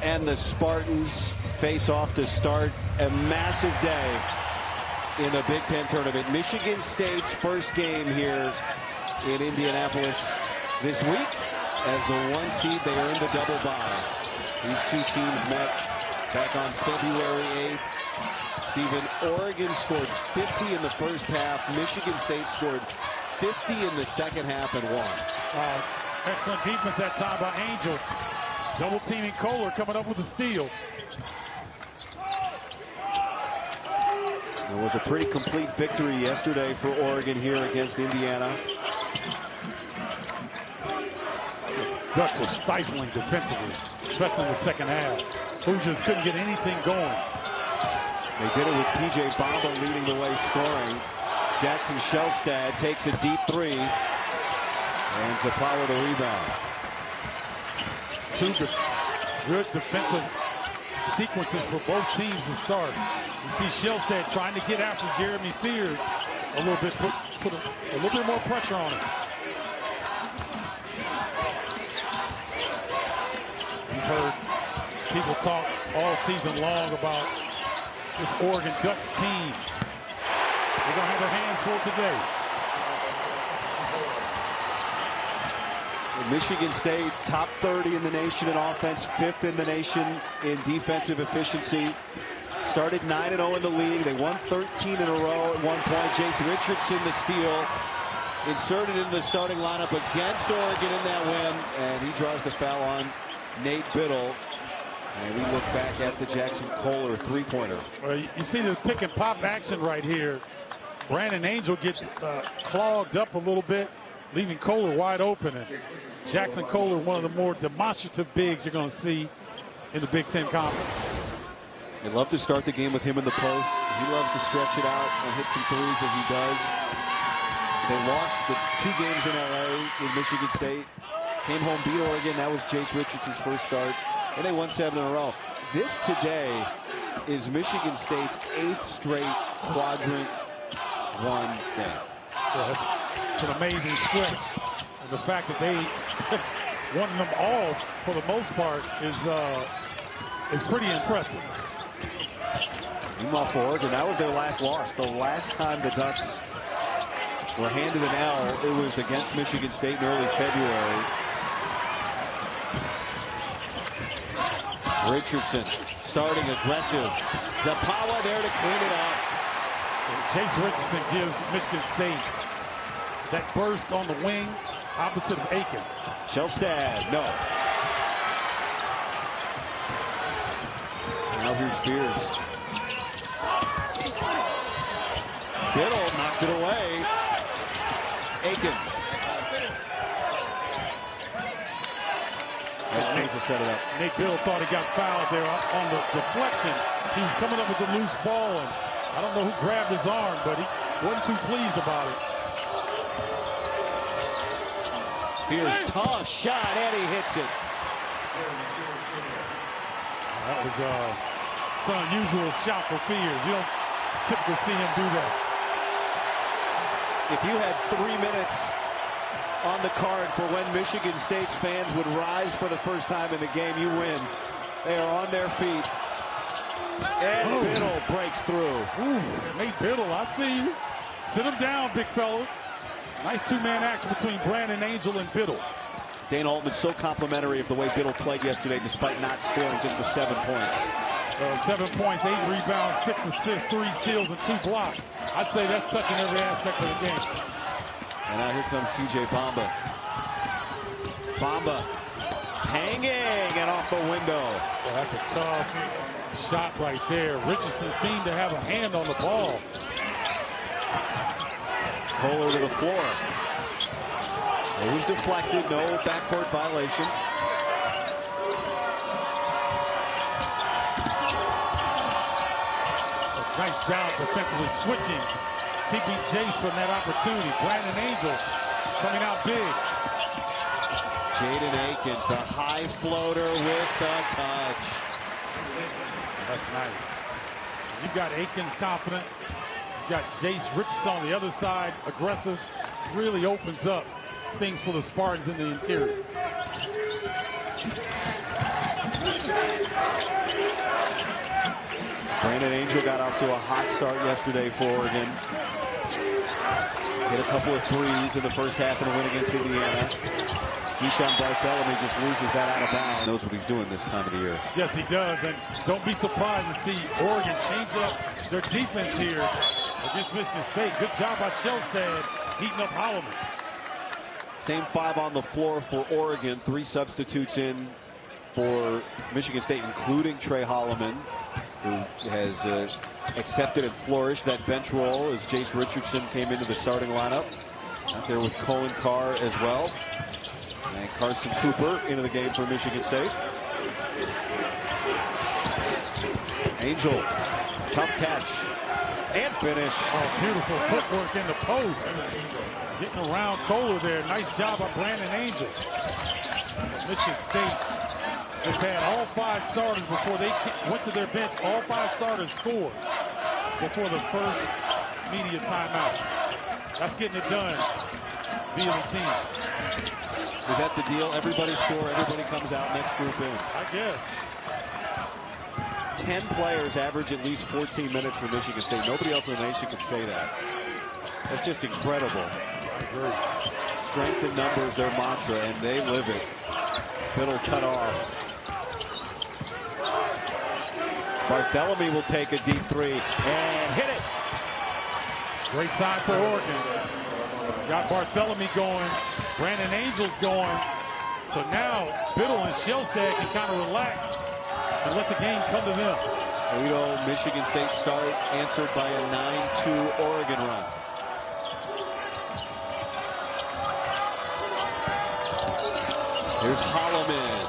and the Spartans face off to start a massive day in the Big Ten tournament. Michigan State's first game here in Indianapolis this week. As the 1 seed, they earned the double bye. These two teams met back on February 8th. Stephen, Oregon scored 50 in the first half. Michigan State scored 50 in the second half and won. Excellent defense that time by Angel. Double teaming Kohler, coming up with a steal. It was a pretty complete victory yesterday for Oregon here against Indiana. Ducks were stifling defensively, especially in the second half. Hoosiers couldn't get anything going. They did it with TJ Bamba leading the way scoring. Jackson Shelstad takes a deep three. And Zapawa the rebound. Two good defensive sequences for both teams to start. You see Shelstad trying to get after Jeremy Fears a little bit, put a little bit more pressure on him. You've heard people talk all season long about this Oregon Ducks team. They're going to have their hands full today. Michigan State, top 30 in the nation in offense, 5th in the nation in defensive efficiency. Started 9-0 in the league. They won 13 in a row at one point. Jace Richardson, the steal, inserted into the starting lineup against Oregon in that win. And he draws the foul on Nate Biddle. And we look back at the Jackson Kohler three-pointer. Well, you see the pick and pop action right here. Brandon Angel gets clogged up a little bit, leaving Kohler wide open. And Jackson Kohler, one of the more demonstrative bigs you're going to see in the Big Ten Conference. They love to start the game with him in the post. He loves to stretch it out and hit some threes as he does. They lost the 2 games in LA with Michigan State. Came home, beat Oregon. That was Jace Richardson's first start. And they won 7 in a row. This today is Michigan State's 8th straight quadrant 1 game. Yes, it's an amazing stretch. And the fact that they won them all for the most part is pretty impressive. Meanwhile, for Oregon, that was their last loss. The last time the Ducks were handed an L, it was against Michigan State in early February. Richardson starting aggressive. Zapawa there to clean it up. Jace Richardson gives Michigan State that burst on the wing opposite of Akins. Shelstad, no. Now here's Fears. Biddle knocked it away. Akins. Angel set it up. Nate Biddle thought he got fouled there on the deflection. He was coming up with the loose ball, and I don't know who grabbed his arm, but he wasn't too pleased about it. Fears, tough shot, and he hits it. That was some unusual shot for Fears. You don't typically see him do that. If you had 3 minutes on the card for when Michigan State's fans would rise for the first time in the game, you win. They are on their feet. And Biddle breaks through. Ooh, Nate Biddle, I see you. Sit him down, big fella. Nice 2-man action between Brandon Angel and Biddle. Dana Altman so complimentary of the way Biddle played yesterday despite not scoring just the 7 points. 7 points, 8 rebounds, 6 assists, 3 steals, and 2 blocks. I'd say that's touching every aspect of the game. And now here comes TJ Bamba. Bamba hanging and off the window. Well, that's a tough shot right there. Richardson seemed to have a hand on the ball. Kohler to the floor. It was deflected, no backcourt violation. Nice job defensively switching, keeping Jace from that opportunity. Brandon Angel coming out big. Jaden Akins, the high floater with the touch. That's nice. You've got Akins confident. You've got Jace Richardson on the other side, aggressive. Really opens up things for the Spartans in the interior. Brandon Angel got off to a hot start yesterday for Oregon. Hit a couple of threes in the first half in a win against Indiana. Keyshawn Bartholomew just loses that out of bounds. Knows what he's doing this time of the year. Yes, he does. And don't be surprised to see Oregon change up their defense here against Michigan State. Good job by Shelstad heating up Holloman. Same 5 on the floor for Oregon. 3 substitutes in for Michigan State, including Trey Holloman, who has accepted and flourished that bench role as Jace Richardson came into the starting lineup. Out there with Colin Carr as well. And Carson Cooper into the game for Michigan State. Angel, tough catch and finish. Oh, beautiful footwork in the post. Getting around Kohler there. Nice job by Brandon Angel. Michigan State has had all 5 starters before they went to their bench. All 5 starters scored before the first media timeout. That's getting it done via the team. Is that the deal? Everybody score, everybody comes out, next group in. I guess. 10 players average at least 14 minutes for Michigan State. Nobody else in the nation could say that. That's just incredible. I agree. Strength in numbers, their mantra, and they live it. Biddle cut off. Bartholomew will take a deep 3 and hit it. Great sign for Oregon. Got Bartholomew going. Brandon Angel's going. So now Biddle and Shelstad can kind of relax and let the game come to them. 8-0 Michigan State start answered by a 9-2 Oregon run. Here's Holloman.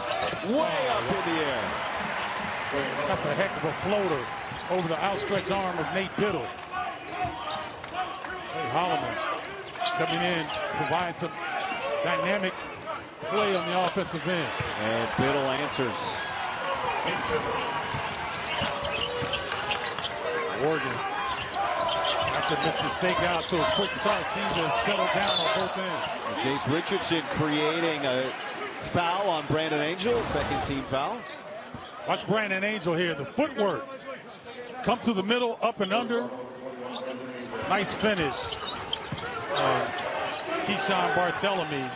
Way up in the air. That's a heck of a floater over the outstretched arm of Nate Biddle. Hey, Holloman coming in, providing some dynamic play on the offensive end. And Biddle answers. Oregon, after this mistake out to a quick start, seems to settle down on both ends. Jace Richardson creating a foul on Brandon Angel, second team foul. Watch Brandon Angel here, the footwork. Come to the middle, up and under. Nice finish. Keyshawn Bartholomew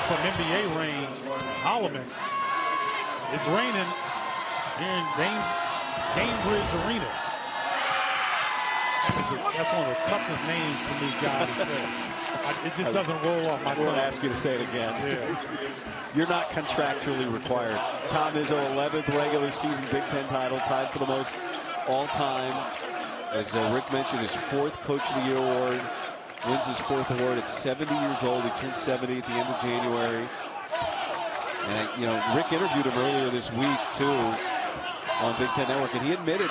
from NBA range. Holloman. It's raining here in Gainbridge Arena. That's one of the toughest names for me, guys, to say. It just doesn't roll off my tongue. I won't ask you to say it again. Yeah. You're not contractually required. Tom Izzo, 11th regular season Big Ten title, tied for the most all-time. As Rick mentioned, his 4th Coach of the Year award. Wins his 4th award at 70 years old. He turned 70 at the end of January. And, you know, Rick interviewed him earlier this week, too, on Big Ten Network. And he admitted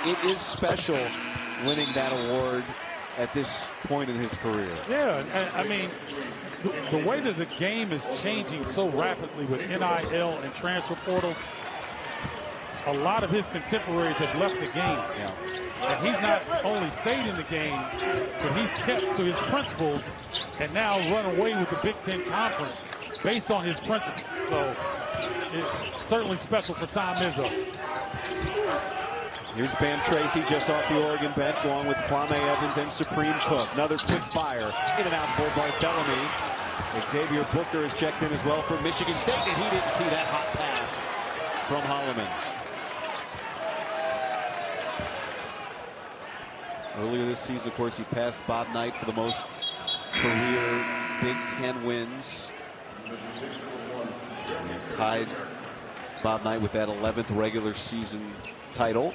it is special winning that award at this point in his career. Yeah, and I mean, the way that the game is changing so rapidly with NIL and transfer portals, a lot of his contemporaries have left the game. Yeah. And he's not only stayed in the game, but he's kept to his principles and now run away with the Big Ten Conference based on his principles. So it's certainly special for Tom Izzo. Here's Bam Tracy just off the Oregon bench, along with Kwame Evans and Supreme Cook. Another quick fire in and out for Bartholomew. Xavier Booker is checked in as well for Michigan State, and he didn't see that hot pass from Holloman. Earlier this season, of course, he passed Bob Knight for the most career Big Ten wins. And tied Bob Knight with that 11th regular season title.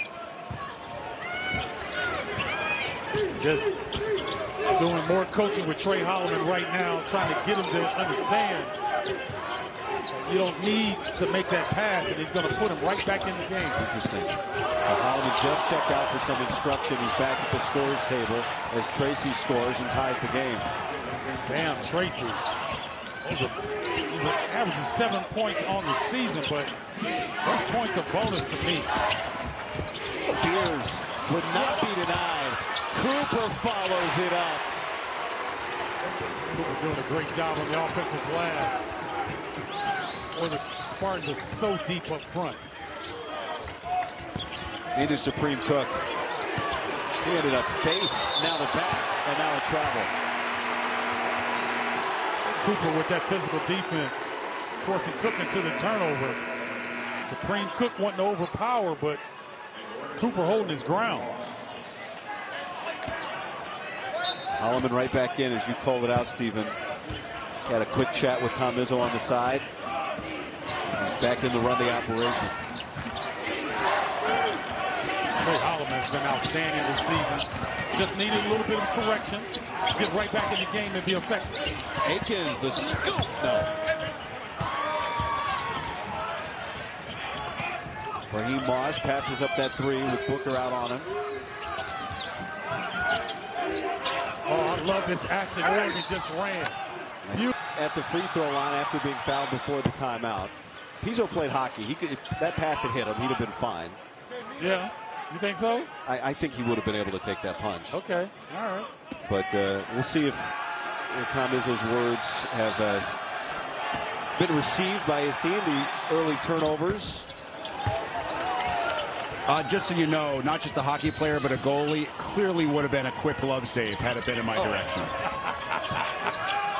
Just doing more coaching with Trey Holloman right now, trying to get him to understand you don't need to make that pass, and he's going to put him right back in the game. Interesting. Holloman just checked out for some instruction. He's back at the scores table as Tracy scores and ties the game. Damn, Tracy. He's averaging 7 points on the season, but those points are bonus to me. Beers would not be denied. Cooper follows it up. Cooper doing a great job on the offensive glass. Or the Spartans are so deep up front. into Supreme Cook. He ended up face, now the back, and now a travel. Cooper with that physical defense, forcing Cook into the turnover. Supreme Cook wanting to overpower, but Cooper holding his ground. Holloman right back in, as you called it out, Stephen. Had a quick chat with Tom Izzo on the side. He's back in to run the operation. Trey Holloman has been outstanding this season. Just needed a little bit of correction. Get right back in the game and be effective. Aikens, the scoop. No. Raheem Moss passes up that three with Booker out on him. Oh, I love this action. Oregon just ran. At the free throw line after being fouled before the timeout. Pizzo played hockey. He could, if that pass had hit him, he'd have been fine. Yeah. You think so? I think he would have been able to take that punch. Okay. All right. But we'll see if Tom Izzo's words have been received by his team. The early turnovers. Just so you know, not just a hockey player, but a goalie clearly would have been a quick glove save had it been in my direction.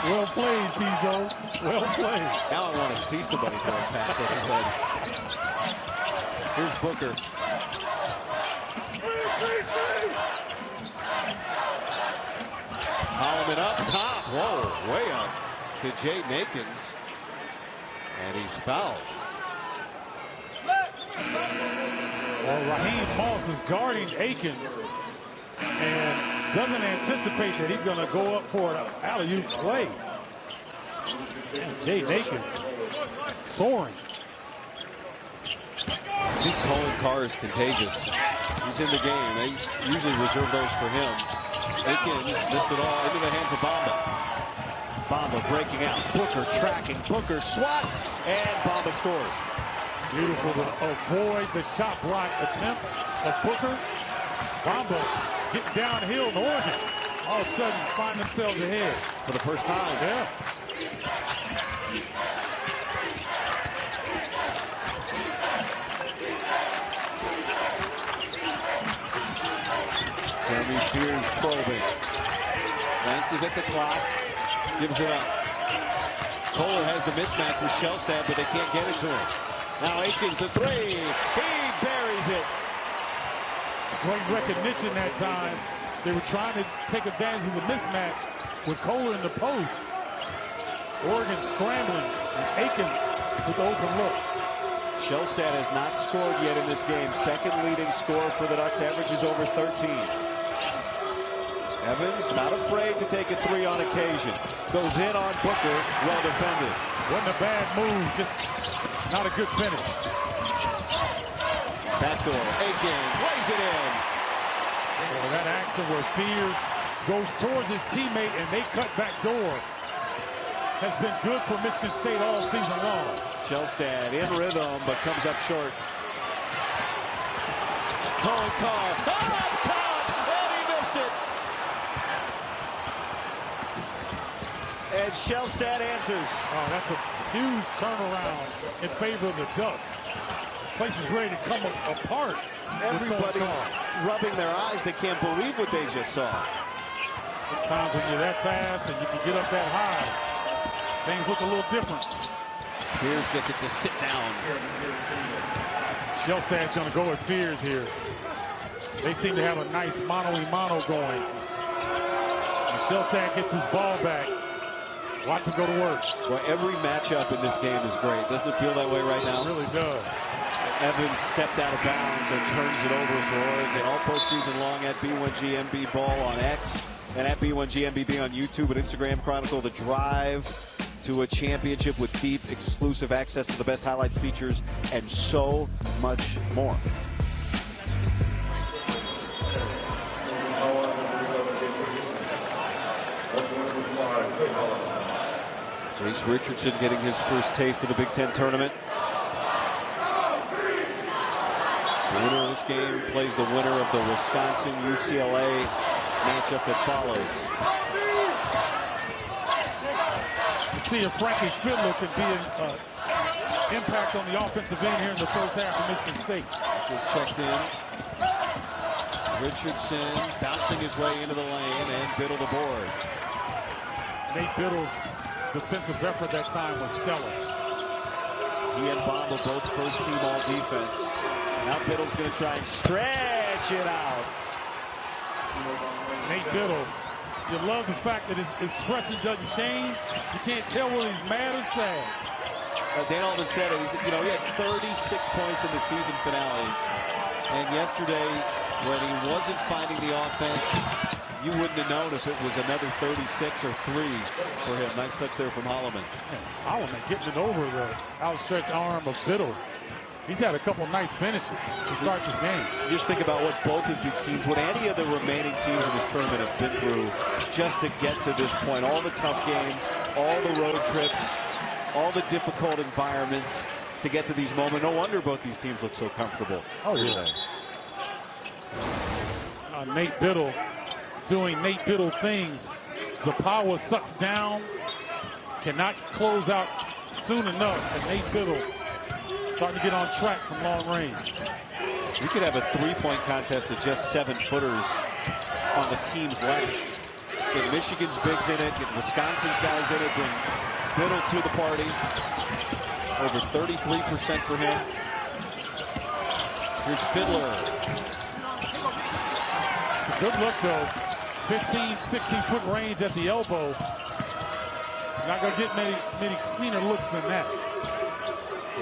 Well played, Pizzo. Well played. Now I want to see somebody throw a pass over his head. Here's Booker. Holloman up top. Whoa, way up to Jaden Aikens. And he's fouled. Well, Raheem Moss is guarding Aikens and doesn't anticipate that he's going to go up for an alley-oop play. And Jaden Aikens soaring. I think Colin Carr is contagious. He's in the game. They usually reserve those for him. Aikens missed it all into the hands of Bamba. Bamba breaking out. Booker tracking. Booker swats. And Bamba scores. Beautiful to avoid the shot block attempt of Booker. Bamba getting downhill in Oregon. All of a sudden find themselves ahead. For the first time. Yeah. Jeremy Fears probing. Glances at the clock. Gives it up. Kohler has the mismatch with Shellstad, but they can't get it to him. Now Aikens the three. He buries it. Great recognition that time. They were trying to take advantage of the mismatch with Kohler in the post. Oregon scrambling. And Aikens with the open look. Shellstad has not scored yet in this game. Second leading scorer for the Ducks. Averages over 13. Evans not afraid to take a three on occasion. Goes in on Booker. Well defended. Wasn't a bad move. Just not a good finish. Backdoor. Aikens lays it in. Well, that action where Fears goes towards his teammate and they cut back door has been good for Michigan State all season long. Shellstad in rhythm, but comes up short. Colin Carr up top, and he missed it. And Shellstad answers. Oh, that's a huge turnaround in favor of the Ducks. Place is ready to come apart. Everybody rubbing their eyes. They can't believe what they just saw. Sometimes when you're that fast and you can get up that high, things look a little different. Fears gets it to sit down. Shellstad's going to go with Fears here. They seem to have a nice mano-a-mano going. And Shellstad gets his ball back. Watch him go to work. Well, every matchup in this game is great. Doesn't it feel that way right now? It really does. Evans stepped out of bounds and turns it over for Oregon. All postseason long at B1GMB Ball on X and at B1GMBB on YouTube and Instagram. Chronicle the drive to a championship with deep, exclusive access to the best highlights, features, and so much more. Jace Richardson getting his first taste of the Big Ten tournament. The winner of this game plays the winner of the Wisconsin-UCLA matchup that follows. You see if Frankie Fiddler could be an impact on the offensive end here in the first half of Michigan State. Just checked in. Richardson bouncing his way into the lane, and Biddle the board. Nate Biddle's defensive effort that time was stellar. He and Bamba both first team all defense. Now Biddle's going to try and stretch it out. Nate Biddle, you love the fact that his expression doesn't change. You can't tell whether he's mad or sad. Dan Altman said it. He had 36 points in the season finale. And yesterday, when he wasn't finding the offense, you wouldn't have known if it was another 36 or 3 for him. Nice touch there from Holloman. Holloman getting it over the outstretched arm of Biddle. He's had a couple nice finishes to start this game. Just think about what both of these teams, what any of the remaining teams in this tournament have been through just to get to this point. All the tough games, all the road trips, all the difficult environments to get to these moments. No wonder both these teams look so comfortable. Oh, yeah. Nate Biddle doing Nate Biddle things. Zapawa sucks down, cannot close out soon enough, and Nate Biddle starting to get on track from long range. We could have a three-point contest of just 7-footers on the teams left. Get Michigan's bigs in it, get Wisconsin's guys in it, bring Biddle to the party. Over 33% for him. Here's Fiddler. It's a good look, though. 15, 16-foot range at the elbow. Not going to get many cleaner looks than that.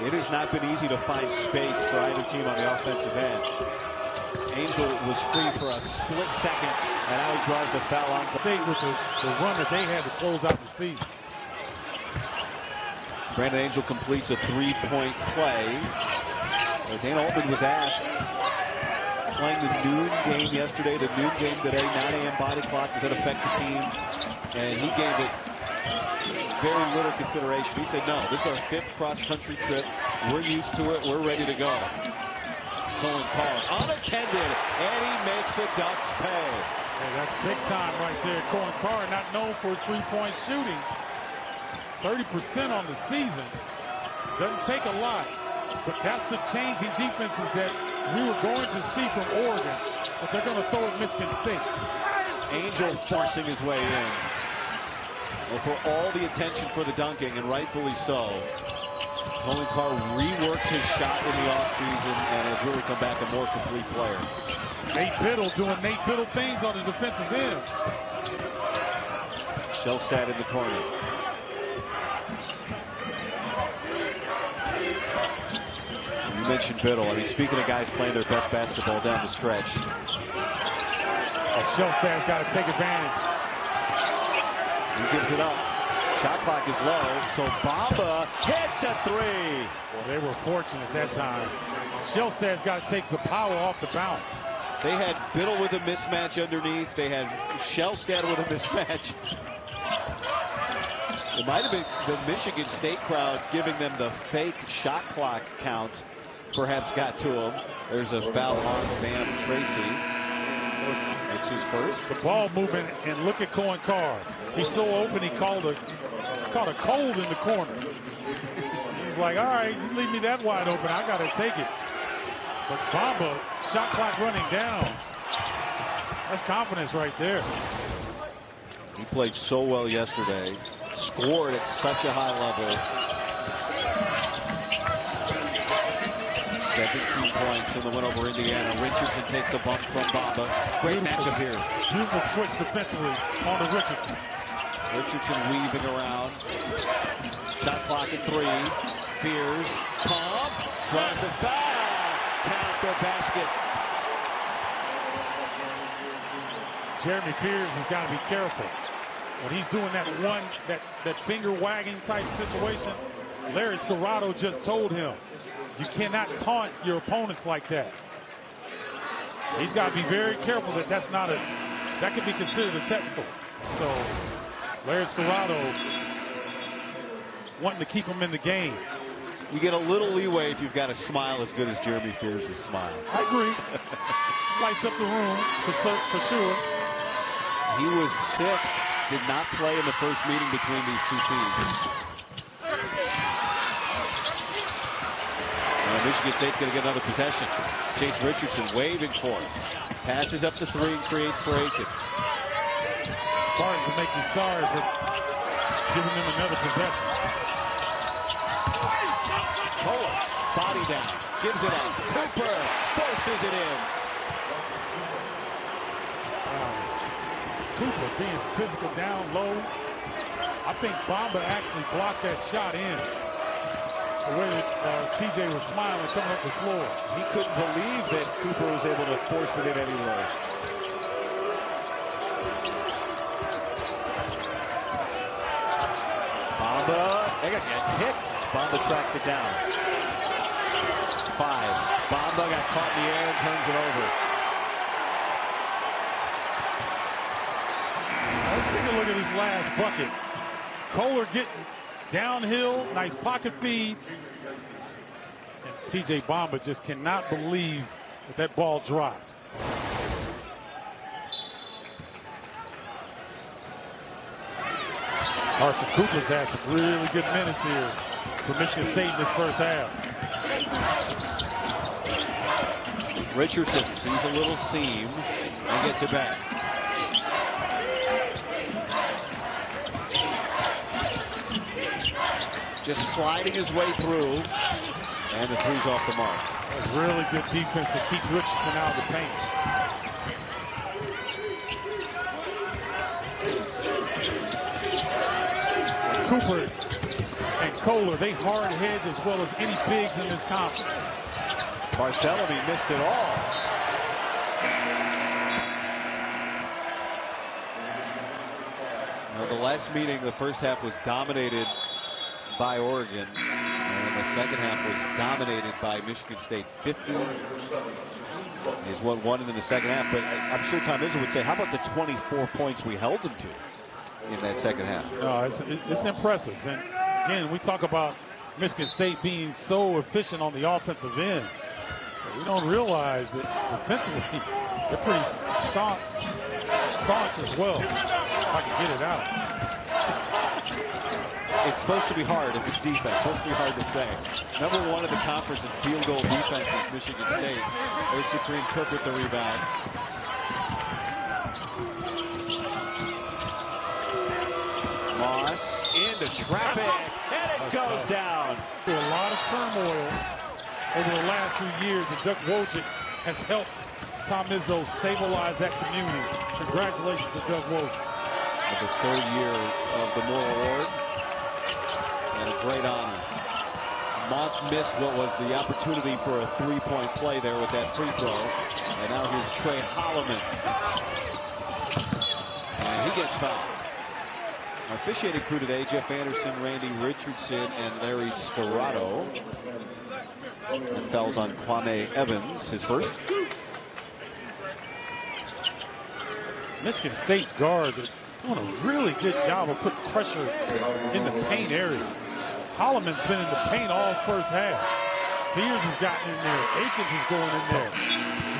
It has not been easy to find space for either team on the offensive end. Angel was free for a split second, and now he draws the foul on State with the run that they had to close out the season. Brandon Angel completes a three-point play. Dan Altman was asked, playing the noon game yesterday, the noon game today, 9 a.m. body clock, does that affect the team? And he gave it very little consideration. He said, no, this is our 5th cross-country trip. We're used to it. We're ready to go. Colin Carr unattended, and he makes the Ducks pay. Hey, that's big time right there. Colin Carr, not known for his three-point shooting. 30% on the season. Doesn't take a lot, but that's the changing defenses that we were going to see from Oregon, but they're going to throw at Michigan State. Angel forcing his way in. Well, for all the attention for the dunking, and rightfully so, Colin Carr reworked his shot in the offseason and has really come back a more complete player. Nate Biddle doing Nate Biddle things on the defensive end. Shellstad in the corner. You mentioned Biddle. I mean, speaking of guys playing their best basketball down the stretch. Shellstad's got to take advantage. He gives it up. Shot clock is low, so Bamba hits a three. Well, they were fortunate that time. Shellstad's got to take some power off the bounce. They had Biddle with a mismatch underneath. They had Shellstad with a mismatch. It might have been the Michigan State crowd giving them the fake shot clock count. Perhaps got to him. There's a foul on Van Tracy. It's his first. The ball movement, and look at Colin Carr. He's so open, he caught a cold in the corner. He's like, all right, you leave me that wide open, I got to take it. But Bamba, shot clock running down. That's confidence right there. He played so well yesterday. Scored at such a high level. 17 points in the win over Indiana. Richardson takes a bump from Bamba. Great matchup here. Beautiful switch defensively on the Richardson. Richardson weaving around. Shot clock at 3. Fears. Pump. Draws the foul. Count the basket. Jeremy Fears has got to be careful. When he's doing that finger wagging type situation, Larry Scarrato just told him, you cannot taunt your opponents like that. He's got to be very careful that that could be considered a technical. So Larry Scarrato wanting to keep him in the game. You get a little leeway if you've got a smile as good as Jeremy Fears' smile. I agree. Lights up the room for sure. He was sick, did not play in the first meeting between these two teams. And Michigan State's going to get another possession. Chase Richardson waving for him. Passes up to 3 and creates for Akins. Spartans will make you sorry for giving them another possession. Kohler, body down, gives it up. Cooper forces it in. Cooper being physical down low. I think Bamba actually blocked that shot in. The way that TJ was smiling coming up the floor. He couldn't believe that Cooper was able to force it in anyway. Bamba, they got kicked. Bamba tracks it down. 5. Bamba got caught in the air and turns it over. Let's take a look at this last bucket. Kohler getting downhill, nice pocket feed. And TJ Bamba just cannot believe that that ball dropped. Carson Cooper's had some really good minutes here for Michigan State in this first half. Richardson sees a little seam and gets it back. Just sliding his way through, and the 3's off the mark. That's really good defense to keep Richardson out of the paint. Cooper and Kohler, they hard hedge as well as any bigs in this conference. Barthélemy missed it all. Well, the last meeting, the first half was dominated by Oregon, and the second half was dominated by Michigan State. 50 is what won in the second half, but I'm sure Tom Izzo would say, how about the 24 points we held them to in that second half? No, it's impressive. And again, we talk about Michigan State being so efficient on the offensive end. But we don't realize that defensively, they're pretty staunch as well. If I can get it out. It's supposed to be hard if it's defense. It's supposed to be hard to say. Number 1 in the conference in field goal defense is Michigan State. There's Supreme Cook with the rebound. Moss into traffic, and it goes down. A lot of turmoil over the last few years, and Doug Wojcik has helped Tom Izzo stabilize that community. Congratulations to Doug Wojcik. The 3rd year of the Moore Award. And a great honor. Moss missed what was the opportunity for a 3-point play there with that free throw. And now here's Trey Holloman. And he gets fouled. Our officiating crew today, Jeff Anderson, Randy Richardson, and Larry Scarato. And fouls on Kwame Evans, his first. Michigan State's guards are doing a really good job of putting pressure in the paint area. Holloman's been in the paint all first half. Fears has gotten in there. Akins is going in there.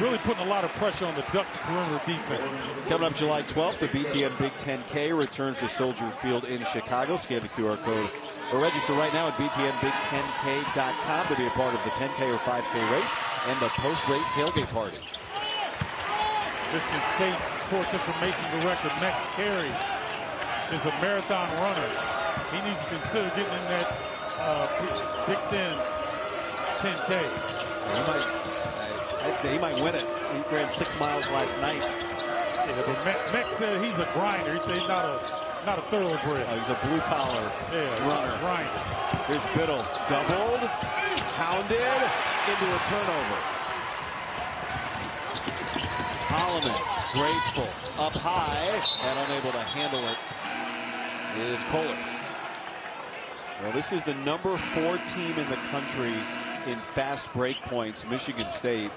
Really putting a lot of pressure on the Ducks' perimeter defense. Coming up July 12th, the BTN Big 10K returns to Soldier Field in Chicago. Scan the QR code or register right now at btnbig10k.com to be a part of the 10K or 5K race and the post-race tailgate party. Michigan State Sports Information Director Max Carey is a marathon runner. He needs to consider getting in that Big 10 10K. He might win it. He ran 6 miles last night. Yeah, but Max said he's a grinder. He said he's not a thoroughbred. He's a blue-collar runner. He's a grinder. Here's Biddle. Doubled. Pounded into a turnover. Holloman, graceful, up high, and unable to handle it is Kohler. Well, this is the number 4 team in the country in fast break points, Michigan State.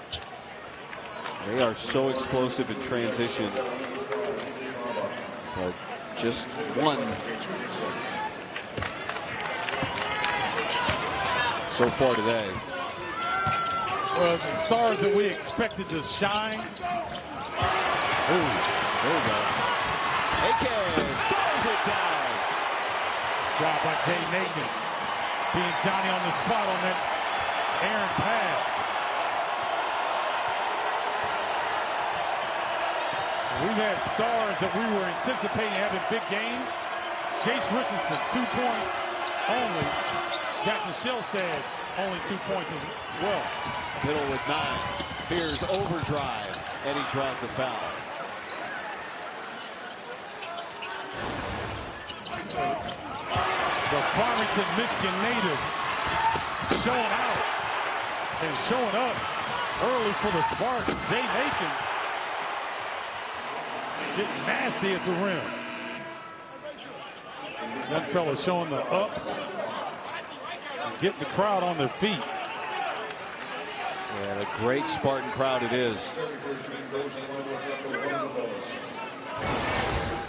They are so explosive in transition, but just one so far today. Well, the stars that we expected to shine. Ooh, there we go. Akins throws it down. Job by Jay Akins. Being Johnny on the spot on that errant pass. We've had stars that we were anticipating having big games. Chase Richardson, 2 points only. Jackson Shelstad, only 2 points as well. Middle with 9. Fears overdrive, and he draws the foul. The Farmington, Michigan native showing out and showing up early for the Spartans. Jay Nakins getting nasty at the rim. Young fella showing the ups and getting the crowd on their feet. And a great Spartan crowd it is.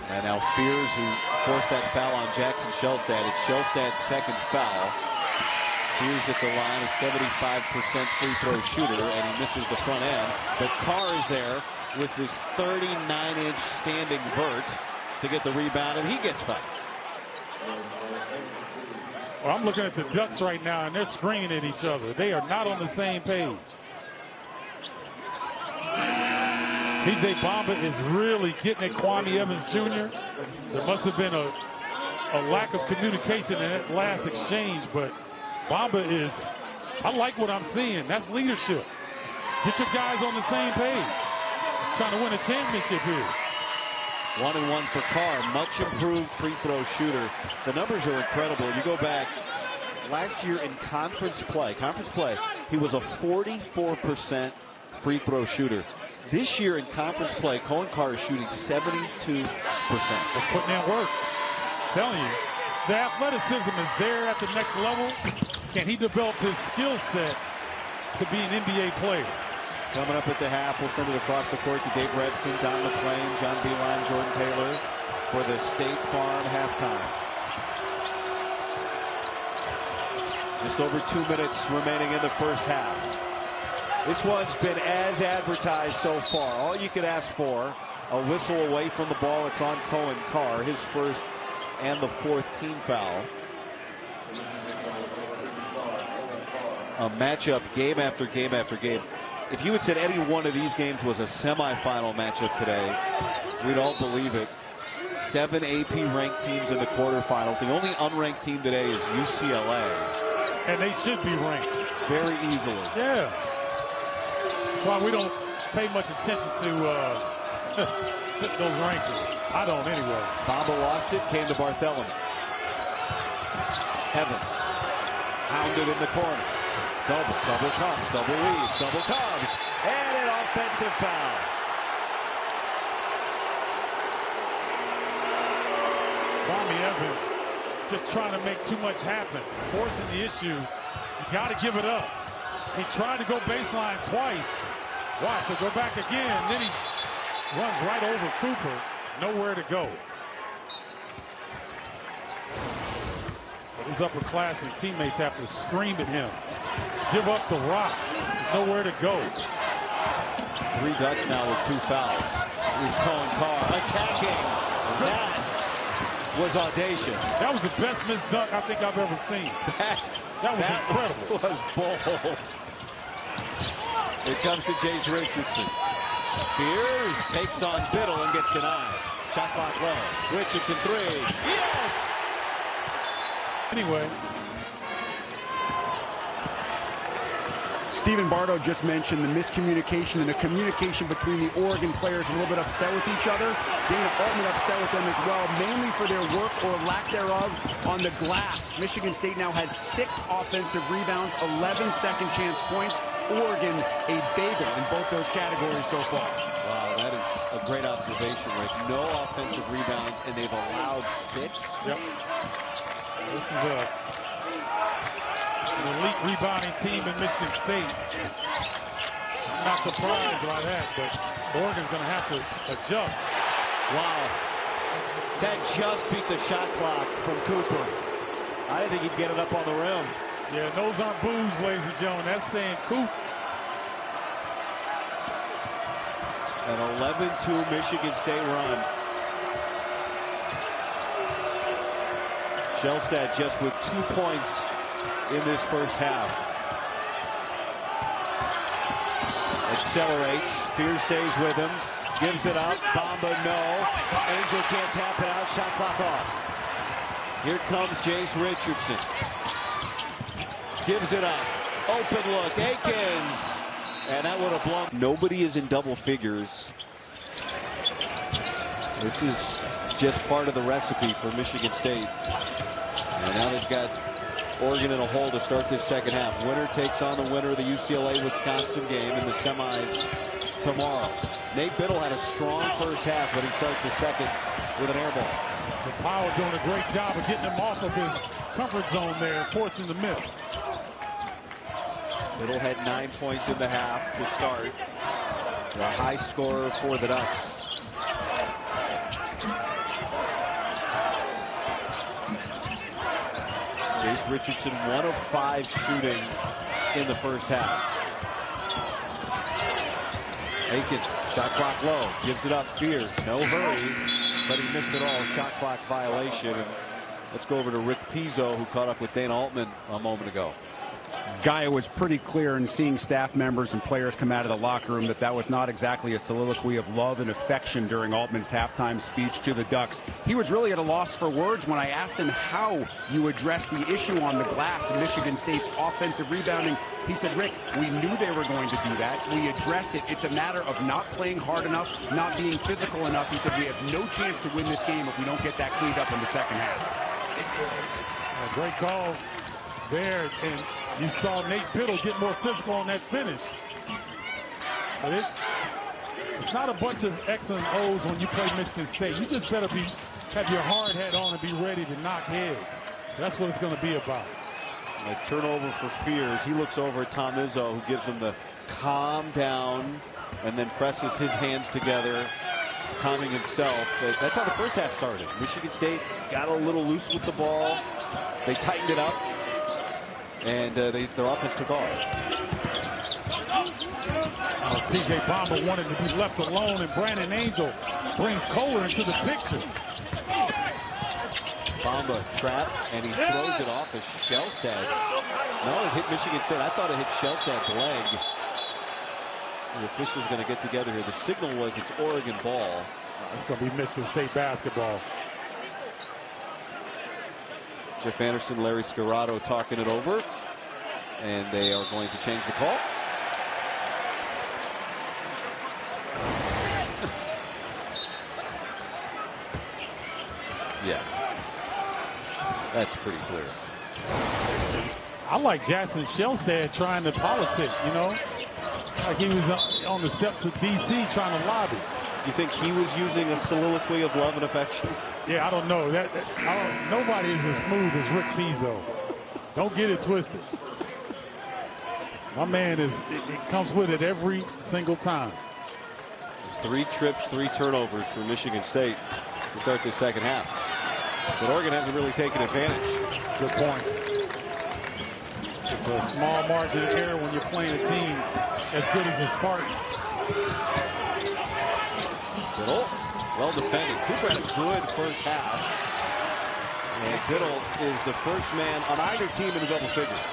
And now Fears, who forced that foul on Jackson Shelstad. It's Shelstad's second foul. Fears at the line, a 75% free throw shooter, and he misses the front end. But Carr is there with this 39-inch standing vert to get the rebound, and he gets fouled. Well, I'm looking at the Ducks right now, and they're screaming at each other. They are not on the same page. TJ Bamba is really getting at Kwame Evans Jr. There must have been a lack of communication in that last exchange, but Bamba is, I like what I'm seeing. That's leadership. Get your guys on the same page. Trying to win a championship here. 1-1 for Carr, much improved free throw shooter. The numbers are incredible. You go back last year in conference play, he was a 44% free throw shooter. This year in conference play, Cohen Carr is shooting 72%. That's putting in work. I'm telling you, the athleticism is there at the next level. Can he develop his skill set to be an NBA player? Coming up at the half, we'll send it across the court to Dave Rebson, Don McClain, John Beeline, Jordan Taylor for the State Farm halftime. Just over 2 minutes remaining in the first half. This one's been as advertised so far. All you could ask for, a whistle away from the ball. It's on Cohen Carr, his first and the 4th team foul. A matchup game after game after game. If you had said any one of these games was a semifinal matchup today, we'd all believe it. 7 AP ranked teams in the quarterfinals. The only unranked team today is UCLA. And they should be ranked. Very easily. Yeah. That's why we don't pay much attention to those rankings. I don't anyway. Bamba lost it, came to Bartholomew. Evans hounded in the corner. Double comes, double leads, double comes, and an offensive foul. Kwame Evans just trying to make too much happen, forcing the issue. You got to give it up. He tried to go baseline twice. Watch, he'll go back again. Then he runs right over Cooper. Nowhere to go. But his upperclassmen teammates have to scream at him. Give up the rock. There's nowhere to go. 3 Ducks now with 2 fouls. Here's Cohen Carr attacking. That was audacious. That was the best missed dunk I think I've ever seen. That was incredible. Was bold. Here comes to Jace Richardson. Fears takes on Biddle and gets denied. Shot clock low. Richardson 3. Yes! Anyway. Stephen Bardo just mentioned the miscommunication and the communication between the Oregon players, a little bit upset with each other. Dana Altman upset with them as well, mainly for their work or lack thereof on the glass. Michigan State now has 6 offensive rebounds, 11 second chance points. Oregon, a bagel in both those categories so far. Wow, that is a great observation, Rick. No offensive rebounds, and they've allowed 6. Yep. This is an elite rebounding team in Michigan State. I'm not surprised by that, but Oregon's going to have to adjust. Wow. That just beat the shot clock from Cooper. I didn't think he'd get it up on the rim. Yeah, those aren't boos, ladies and gentlemen. That's saying Coop. An 11-2 Michigan State run. Shelstad just with 2 points in this first half. Accelerates. Fear stays with him. Gives it up. Bamba, no. Angel can't tap it out. Shot clock off. Here comes Jace Richardson. Gives it up. Open look. Akins. And that would have blown. Nobody is in double figures. This is just part of the recipe for Michigan State. And now they've got Oregon in a hole to start this second half. Winner takes on the winner of the UCLA-Wisconsin game in the semis tomorrow. Nate Biddle had a strong first half, but he starts the second with an air ball. So Powell doing a great job of getting him off of his comfort zone there, forcing the miss. Biddle had 9 points in the half to start. A high scorer for the Ducks. Jace Richardson 1 of 5 shooting in the first half. Akins, shot clock low, gives it up, Fears, no hurry, but he missed it all, shot clock violation. And let's go over to Rick Pizzo, who caught up with Dana Altman a moment ago. Guy, was pretty clear in seeing staff members and players come out of the locker room that was not exactly a soliloquy of love and affection during Altman's halftime speech to the Ducks. He was really at a loss for words when I asked him how you address the issue on the glass in Michigan State's offensive rebounding. He said, Rick, we knew they were going to do that. We addressed it. It's a matter of not playing hard enough, not being physical enough. He said, we have no chance to win this game if we don't get that cleaned up in the second half. A great call there, and you saw Nate Biddle get more physical on that finish. But it's not a bunch of X and O's when you play Michigan State. You just better have your hard hat on and be ready to knock heads. That's what it's going to be about. A turnover for Fears. He looks over at Tom Izzo, who gives him the calm down and then presses his hands together, calming himself. That's how the first half started. Michigan State got a little loose with the ball. They tightened it up, and their offense took off. TJ Bamba wanted to be left alone, and Brandon Angel brings Kohler into the picture. Bamba trapped, and he throws it off of Shellstad's. No, it hit Michigan State. I thought it hit Shellstad's leg. The officials going to get together here. The signal was it's Oregon ball. It's going to be Michigan State basketball. Jeff Anderson, Larry Scarato talking it over, and they are going to change the call. Yeah, that's pretty clear. I like Jackson Shellstad trying to politic, you know, like he was on the steps of D.C. trying to lobby. You think he was using a soliloquy of love and affection? Yeah, I don't know. Nobody is as smooth as Rick Pizzo. Don't get it twisted. My man it comes with it every single time. 3 trips, 3 turnovers for Michigan State to start this second half. But Oregon hasn't really taken advantage. Good point. It's a small margin of error when you're playing a team as good as the Spartans. Biddle, well defended. Cooper had a good first half. And Biddle is the first man on either team in the double figures.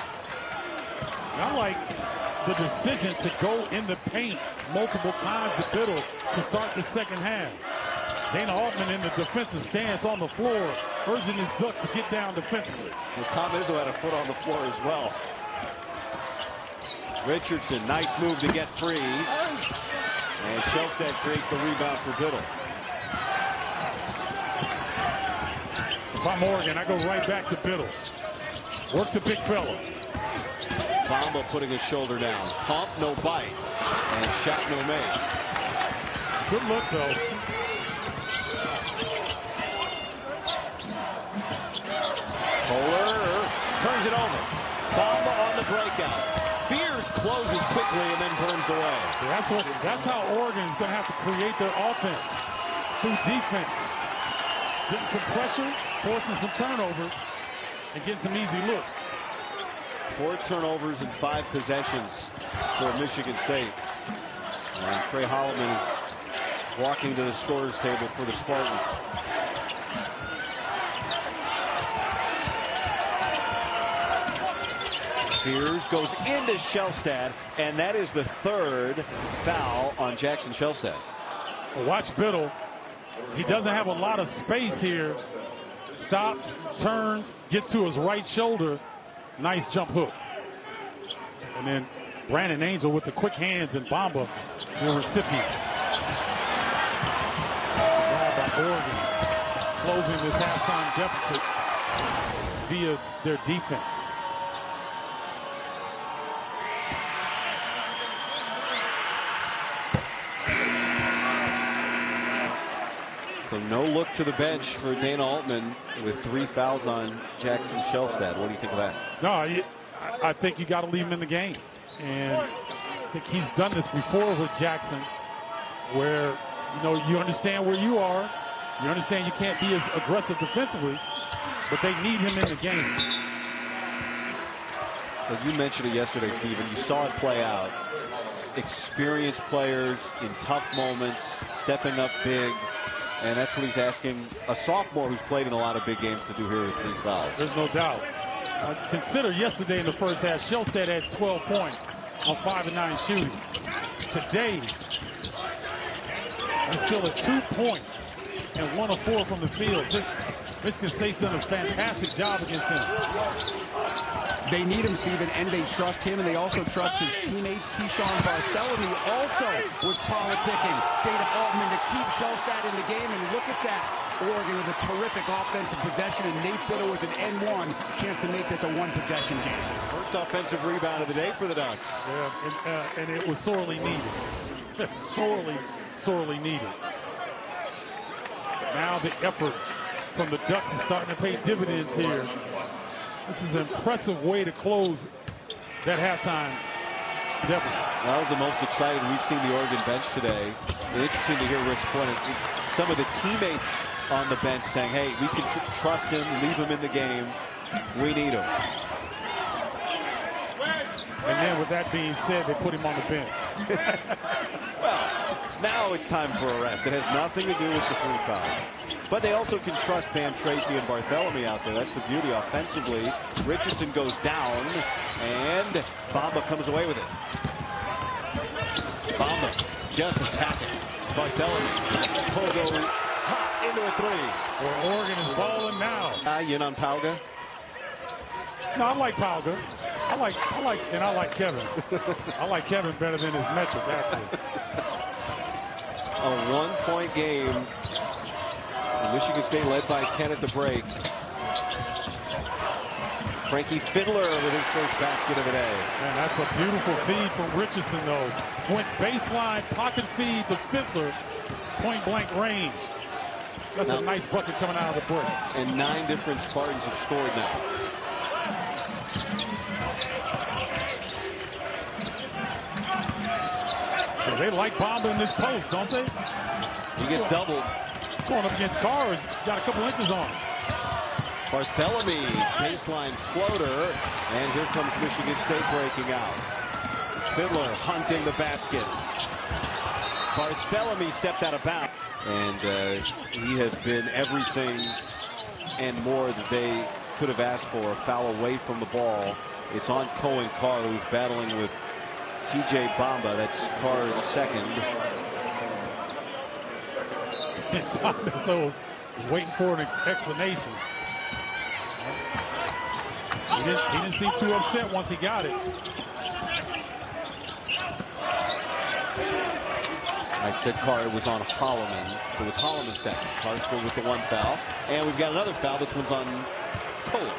I like the decision to go in the paint multiple times to Biddle to start the second half. Dana Altman in the defensive stance on the floor, urging his Ducks to get down defensively. And Tom Izzo had a foot on the floor as well. Richardson, nice move to get free. And Shellstad creates the rebound for Biddle. If I'm Oregon, I go right back to Biddle. Work the big fella. Bamba putting his shoulder down. Pump, no bite. And shot no make. Good look, though. Kohler turns it over. Bamba on the breakout. Fears closes quickly and then burns away. That's how Oregon is going to have to create their offense through defense. Getting some pressure, forcing some turnovers, and getting some easy looks. 4 turnovers and 5 possessions for Michigan State. And Trey Holloman is walking to the scorer's table for the Spartans. Veers goes into Shellstad, and that is the third foul on Jackson Shellstad. Well, watch Biddle. He doesn't have a lot of space here. Stops, turns, gets to his right shoulder. Nice jump hook. And then Brandon Angel with the quick hands, and Bamba, the recipient. Grab by Oregon, closing this halftime deficit via their defense. So no look to the bench for Dana Altman with 3 fouls on Jackson Shellstad. What do you think of that? No, I think you got to leave him in the game. And I think he's done this before with Jackson, where, you know, you understand where you are. You understand you can't be as aggressive defensively, but they need him in the game. So you mentioned it yesterday, Stephen. You saw it play out. Experienced players in tough moments, stepping up big. And that's what he's asking a sophomore who's played in a lot of big games to do here with 3 fouls. There's no doubt. Consider yesterday in the first half, Shellstad had 12 points on 5 of 9 shooting. Today, he's still at 2 points and 1 of 4 from the field. Michigan State's done a fantastic job against him. They need him, Stephen, and they trust him, and they also trust his teammates. Keyshawn Bartholomew also was politicking Dana Altman to keep Shellstad in the game, and look at that. Oregon with a terrific offensive possession, and Nate Biddle with an N1 chance to make this a 1-possession game. First offensive rebound of the day for the Ducks. Yeah, and it was sorely needed. That's sorely needed. Now the effort from the Ducks is starting to pay dividends here. This is an impressive way to close that halftime deficit. That was the most excited we've seen the Oregon bench today. Interesting to hear Rick's point. Some of the teammates on the bench saying, hey, we can trust him, leave him in the game. We need him. And then with that being said, they put him on the bench. Well, now it's time for a rest. It has nothing to do with the 3 fouls. But they also can trust Bam Tracy and Bartholomew out there. That's the beauty offensively. Richardson goes down, and Bamba comes away with it. Bamba just attacking. Bartholomew pulled over hot into a 3. Well, Oregon is balling now. In on Pauga. No, I like Pauga. I like Kevin. I like Kevin better than his metric, actually. A 1-point game. Michigan State led by 10 at the break. Frankie Fiddler with his first basket of the day. Man, that's a beautiful feed from Richardson, though. Went baseline, pocket feed to Fiddler, point-blank range. That's a nice bucket coming out of the break. And 9 different Spartans have scored now. So they like Bamba in this post, don't they? He gets doubled. Going up against Carr, got a couple inches on. Bartholomew, baseline floater, and here comes Michigan State breaking out. Fiddler hunting the basket. Bartholomew stepped out of bounds. And he has been everything and more that they could have asked for. A foul away from the ball. It's on Cohen Carr, who's battling with TJ Bamba. That's Carr's second. So he's waiting for an explanation. He didn't seem too upset once he got it. I said Carr was on Holloman, so it was Holloman second. Carr still with the 1 foul. And we've got another foul. This one's on Kohler.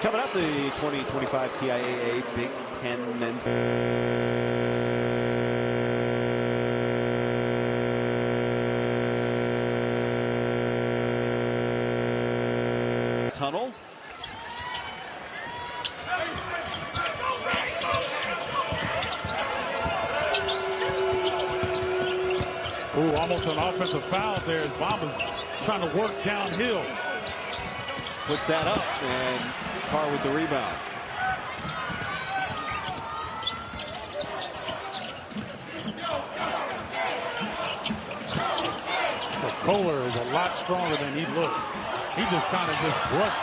Coming up, the 2025 TIAA Big Ten Men's Tunnel. Ooh, almost an offensive foul there as Bamba's trying to work downhill. Puts that up, and Carr with the rebound. So Kohler is a lot stronger than he looks. He just kind of brushed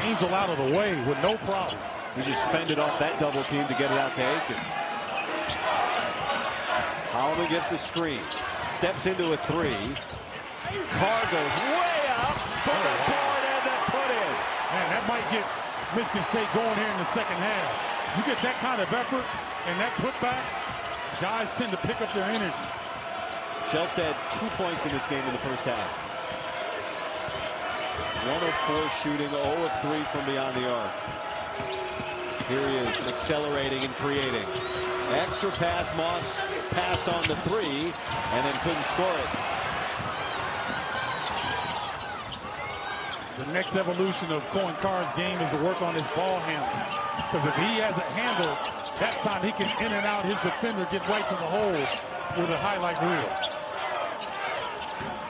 Angel out of the way with no problem. He just fended off that double team to get it out to Akins. Holloman gets the screen. Steps into a three. Carr goes way up for the board and the put in. Man, that might get Michigan State going here in the second half. You get that kind of effort and that putback, guys tend to pick up their energy. Shelstad 2 points in this game in the first half. 1 of 4 shooting, 0 of 3 from beyond the arc. Here he is accelerating and creating. Extra pass, Moss passed on the three and then couldn't score it. The next evolution of Cohen Carr's game is to work on his ball handling. Because if he has a handle, that time he can in and out his defender, get right to the hole with a highlight reel.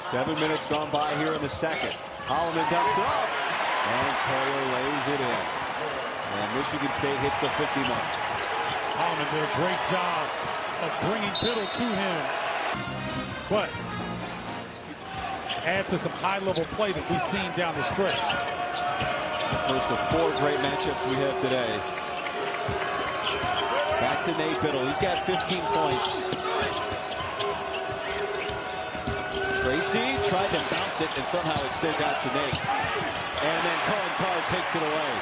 7 minutes gone by here in the second. Holloman dumps it off, and Kohler lays it in. And Michigan State hits the 50 mark. Holloman did a great job of bringing Biddle to him. But add to some high-level play that we've seen down the stretch. The first of 4 great matchups we have today. Back to Nate Biddle. He's got 15 points. Tracy tried to bounce it, and somehow it still got to Nate. And then Cohen Carr takes it away.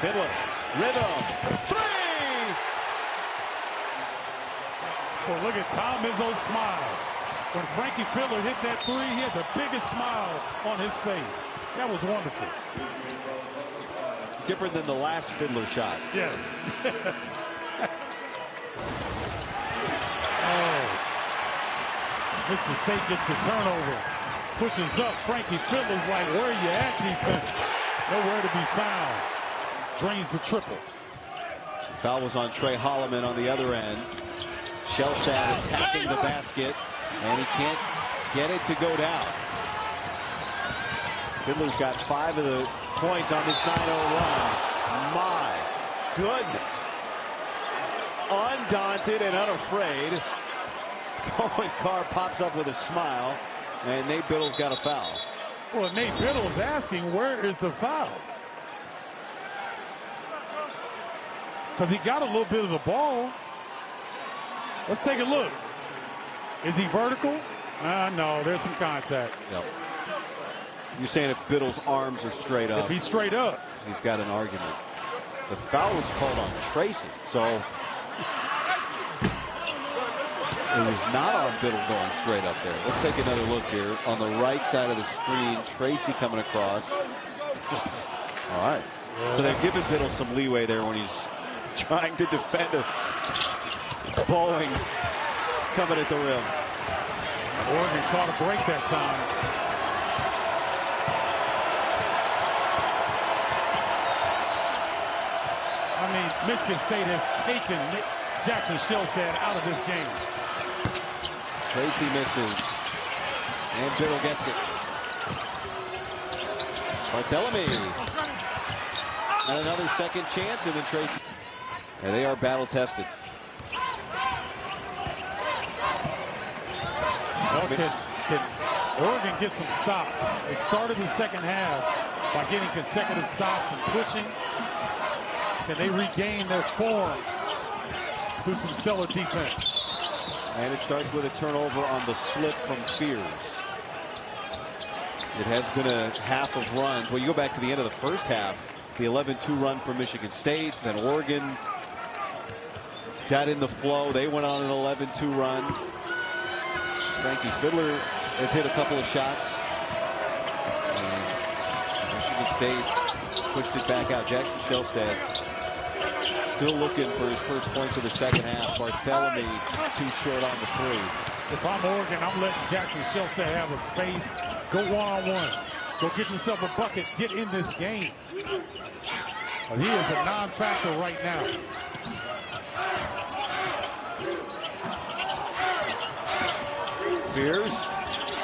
Fiddler, rhythm, 3! Well, look at Tom Izzo's smile. When Frankie Fiddler hit that three, he had the biggest smile on his face. That was wonderful. Different than the last Fiddler shot. Yes. Yes. Oh. Michigan State gets the turnover. Pushes up. Frankie Fiddler's like, where are you at, defense? Nowhere to be found. Drains the triple. The foul was on Trey Holloman on the other end. Shelstad attacking the basket, and he can't get it to go down. Fiddler's got 5 of the points on this 9-0 run. My goodness. Undaunted and unafraid. Cohen Carr pops up with a smile, and Nate Biddle's got a foul. Well, Nate Biddle's asking, where is the foul? Because he got a little bit of the ball. Let's take a look. Is he vertical? No, there's some contact. Yep. You're saying if Biddle's arms are straight up. If he's straight up. He's got an argument. The foul was called on Tracy, so it was not on Biddle going straight up there. Let's take another look here. On the right side of the screen, Tracy coming across. All right. So they're giving Biddle some leeway there when he's trying to defend a Bowling coming at the rim. Oregon caught a break that time. I mean, Michigan State has taken Jackson Shelstad out of this game. Tracy misses. And Biddle gets it. Barthélemy. And another second chance, and then Tracy. And they are battle tested. Well, can Oregon get some stops? They started the second half by getting consecutive stops and pushing. Can they regain their form through some stellar defense? And it starts with a turnover on the slip from Fears. It has been a half of runs. Well, you go back to the end of the first half, the 11-2 run for Michigan State, then Oregon got in the flow. They went on an 11-2 run. Frankie Fiddler has hit a couple of shots. Michigan State pushed it back out. Jackson Shelstad still looking for his first points of the second half. Barthélemy too short on the three. If I'm Oregon, I'm letting Jackson Shelstad have a space. Go one-on-one. Go get yourself a bucket. Get in this game. He is a non-factor right now. Fears,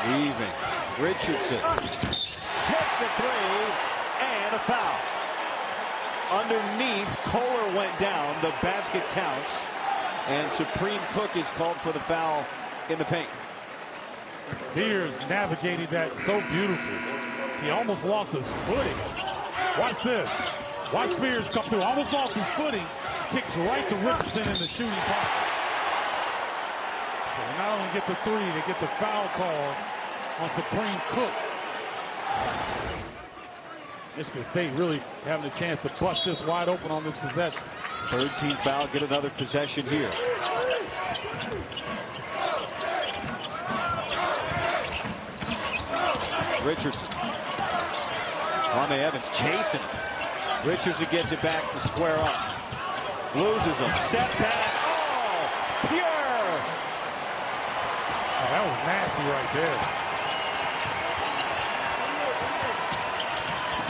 weaving. Richardson hits the three, and a foul. Underneath, Kohler went down. The basket counts, and Supreme Cook is called for the foul in the paint. Fears navigated that so beautifully. He almost lost his footing. Watch this. Watch Fears come through. Almost lost his footing. Kicks right to Richardson in the shooting pocket. So they not only get the three, they get the foul call on Supreme Cook. Michigan State really having a chance to bust this wide open on this possession. Third team foul, get another possession here. Richardson. Kwame Evans chasing. Richardson gets it back to square up. Loses him. Step back. Oh, pure. Oh, that was nasty right there.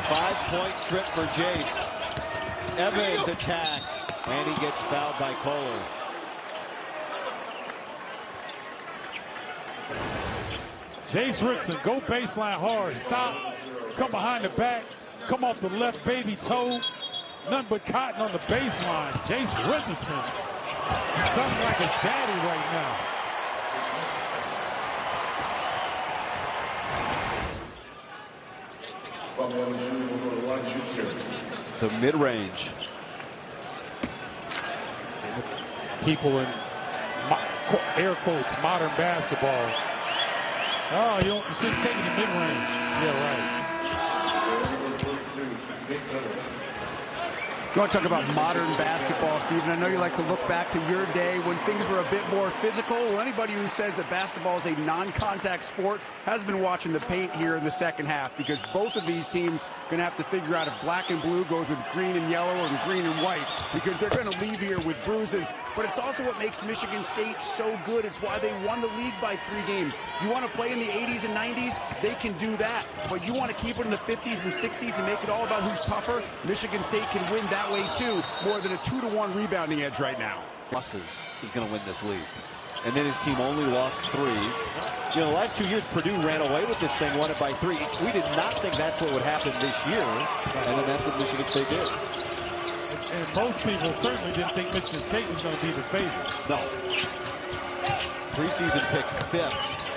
5-point trip for Jace. Evans attacks, and he gets fouled by Kohler. Jace Richardson, go baseline hard. Stop. Come behind the back. Come off the left baby toe. Nothing but cotton on the baseline. Jace Richardson. Stunned like his daddy right now. The mid-range. People in air quotes modern basketball. Oh, you shouldn't take it in mid-range. Yeah, right. You want to talk about modern basketball, Stephen? I know you like to look back to your day when things were a bit more physical. Well, anybody who says that basketball is a non-contact sport has been watching the paint here in the second half, because both of these teams are going to have to figure out if black and blue goes with green and yellow or green and white, because they're going to leave here with bruises. But it's also what makes Michigan State so good. It's why they won the league by 3 games. You want to play in the 80s and 90s? They can do that. But you want to keep it in the 50s and 60s and make it all about who's tougher? Michigan State can win that way too, more than a 2-to-1 rebounding edge right now. Losses is going to win this league. And then his team only lost 3. You know, the last 2 years, Purdue ran away with this thing, won it by 3. We did not think that's what would happen this year, and then that's what Michigan State did. And most people certainly didn't think Michigan State was going to be the favorite. No. Preseason pick 5th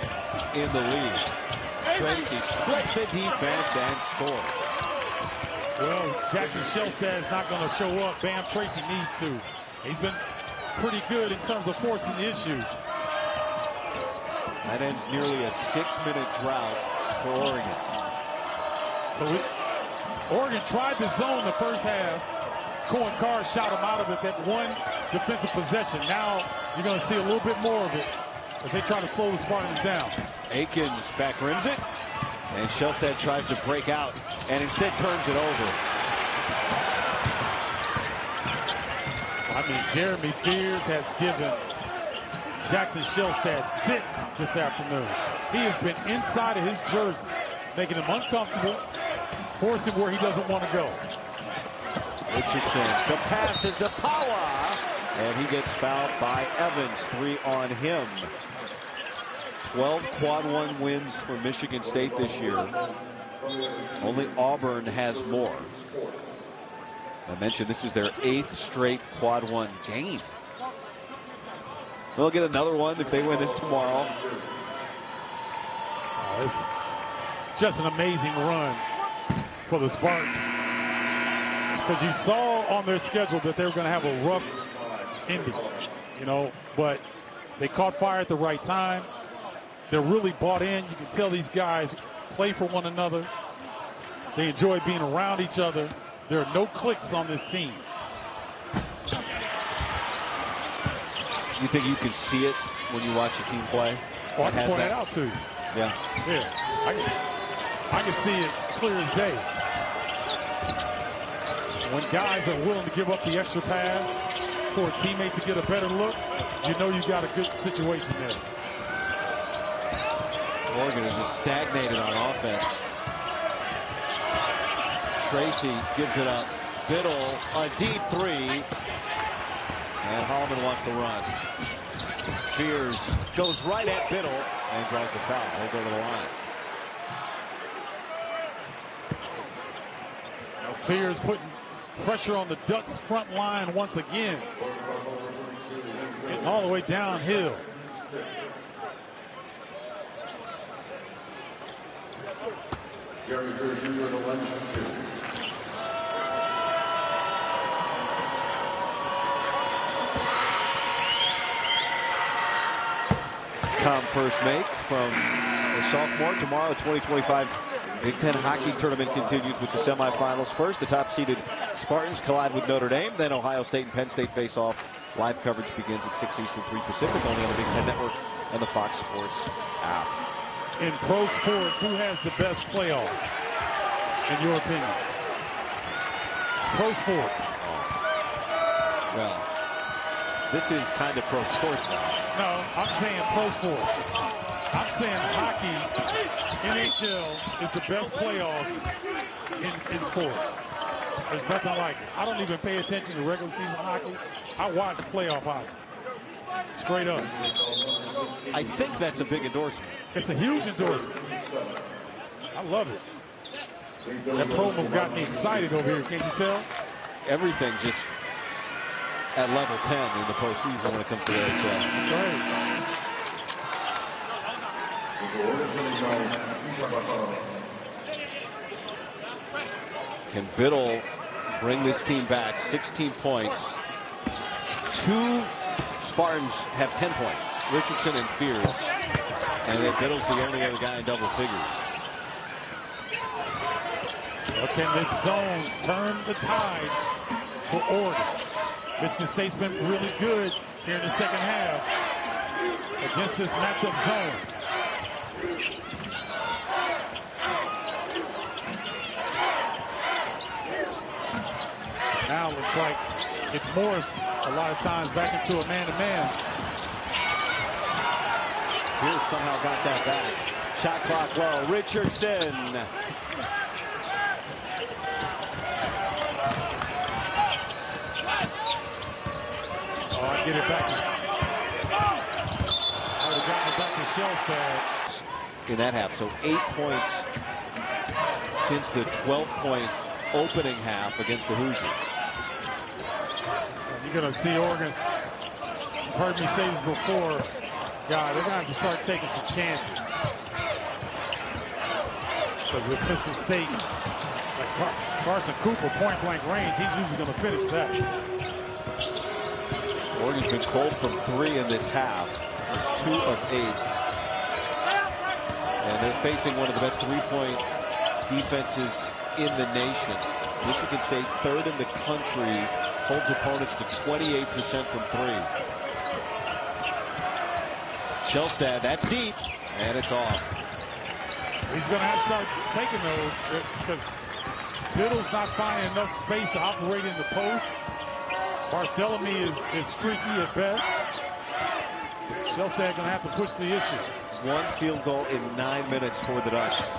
in the league. Tracy splits the defense and scores. Well, Jackson Shelstad is not going to show up. Bam Tracy needs to. He's been pretty good in terms of forcing the issue. That ends nearly a 6-minute drought for Oregon. So Oregon tried the zone the first half. Cohen Carr shot him out of it, that one defensive possession. Now you're going to see a little bit more of it as they try to slow the Spartans down. Akins back rims it. And Shelstad tries to break out and instead turns it over. I mean, Jeremy Fears has given Jackson Shelstad fits this afternoon. He has been inside of his jersey, making him uncomfortable, forcing where he doesn't want to go. Richardson, the pass to Zapawa, and he gets fouled by Evans. 3 on him. 12 quad 1 wins for Michigan State this year. Only Auburn has more. I mentioned this is their 8th straight quad 1 game. They'll get another one if they win this tomorrow. It's just an amazing run for the Spartans, because you saw on their schedule that they were going to have a rough ending, you know, but they caught fire at the right time. They're really bought in. You can tell these guys play for one another. They enjoy being around each other. There are no cliques on this team. You think you can see it when you watch a team play? Oh, I can point it out to you. Yeah. I can see it clear as day. When guys are willing to give up the extra pass for a teammate to get a better look, you know you've got a good situation there. Oregon is just stagnated on offense. Tracy gives it up. Biddle, a deep 3. And Holloman wants to run. Fears goes right at Biddle and draws the foul. They'll go to the line. Fears putting pressure on the Ducks front line once again. Getting all the way downhill. Tom first make from the sophomore. Tomorrow, 2025 Big Ten hockey tournament continues with the semifinals. First, the top-seeded Spartans collide with Notre Dame. Then Ohio State and Penn State face off. Live coverage begins at 6 Eastern, 3 Pacific, only on the Big Ten Network and the Fox Sports app. In pro sports, who has the best playoffs, in your opinion? Pro sports. Well, this is kind of pro sports now. No, I'm saying pro sports. I'm saying hockey, NHL is the best playoffs in sports. There's nothing like it. I don't even pay attention to regular season hockey. I watch playoff hockey. Straight up. I think that's a big endorsement. It's a huge endorsement. I love it. That promo got me excited over here, can't you tell? Everything just at level 10 in the postseason when it comes to the NHL. That's right. Can Biddle bring this team back? 16 points. 2 Spartans have 10 points. Richardson and Fears. And then Biddle's the only other guy in double figures. Well, can this zone turn the tide for Oregon? Michigan State's been really good here in the second half against this matchup zone. Now looks like it's Morris a lot of times back into a man-to-man. Pierce somehow got that back. Shot clock low. Richardson. Oh, I get it back. I would have gotten it back to Shellstad. In that half, so 8 points since the 12-point opening half against the Hoosiers. You're going to see Oregon. You've heard me say this before. God, they're going to have to start taking some chances. Because with Michigan State, like Carson Cooper, point-blank range, he's usually going to finish that. Oregon's been cold from 3 in this half. It's 2 of 8. And they're facing one of the best 3-point defenses in the nation. Michigan State, 3rd in the country, holds opponents to 28% from 3. Shellstad, that's deep, and it's off. He's going to have to start taking those because Biddle's not finding enough space to operate in the post. Barthélemy is streaky at best. Shellstad going to have to push the issue. 1 field goal in 9 minutes for the Ducks.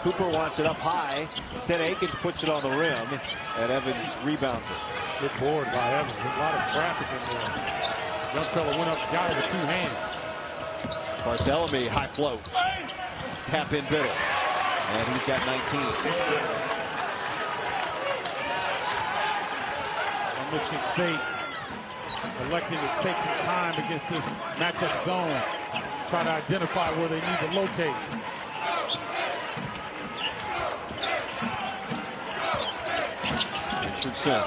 Cooper wants it up high. Instead, Akins puts it on the rim, and Evans rebounds it. Good board by Evans. There's a lot of traffic in there. Young fella went up, got it with 2 hands. Barthélemy, high float. Tap in Biddle. And he's got 19. And Michigan State electing to take some time against this matchup zone. Try to identify where they need to locate. Richardson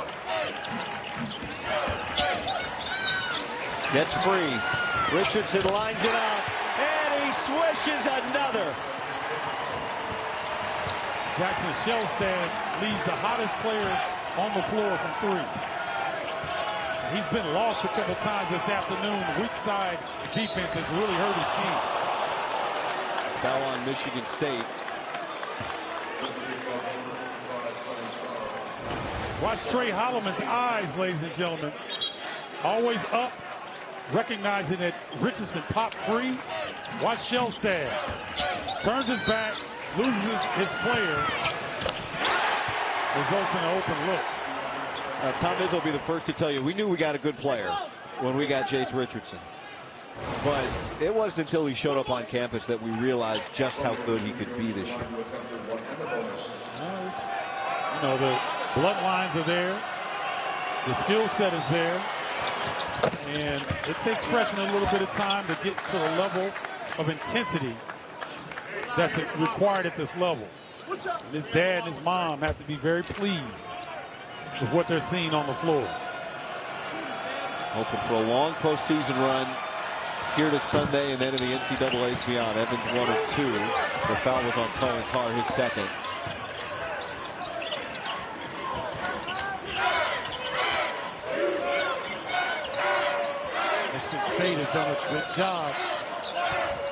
gets free. Richardson lines it up, and he swishes another. Jackson Shellstad leads the hottest player on the floor from 3. He's been lost a couple times this afternoon. Weak side defense has really hurt his team. Foul on Michigan State. Watch Trey Holloman's eyes, ladies and gentlemen. Always up, recognizing that Richardson popped free. Watch Shellstad. Turns his back, loses his player. Results in an open look. Tom Izzo will be the first to tell you, we knew we got a good player when we got Jace Richardson. But it wasn't until he showed up on campus that we realized just how good he could be this year. You know, the bloodlines are there. The skill set is there. And it takes freshmen a little bit of time to get to the level of intensity that's required at this level. And his dad and his mom have to be very pleased with what they're seeing on the floor. Hoping for a long postseason run here to Sunday, and then in the NCAAs beyond. Evans 1 of 2. The foul was on Cohen Carr, his second. Michigan State has done a good job,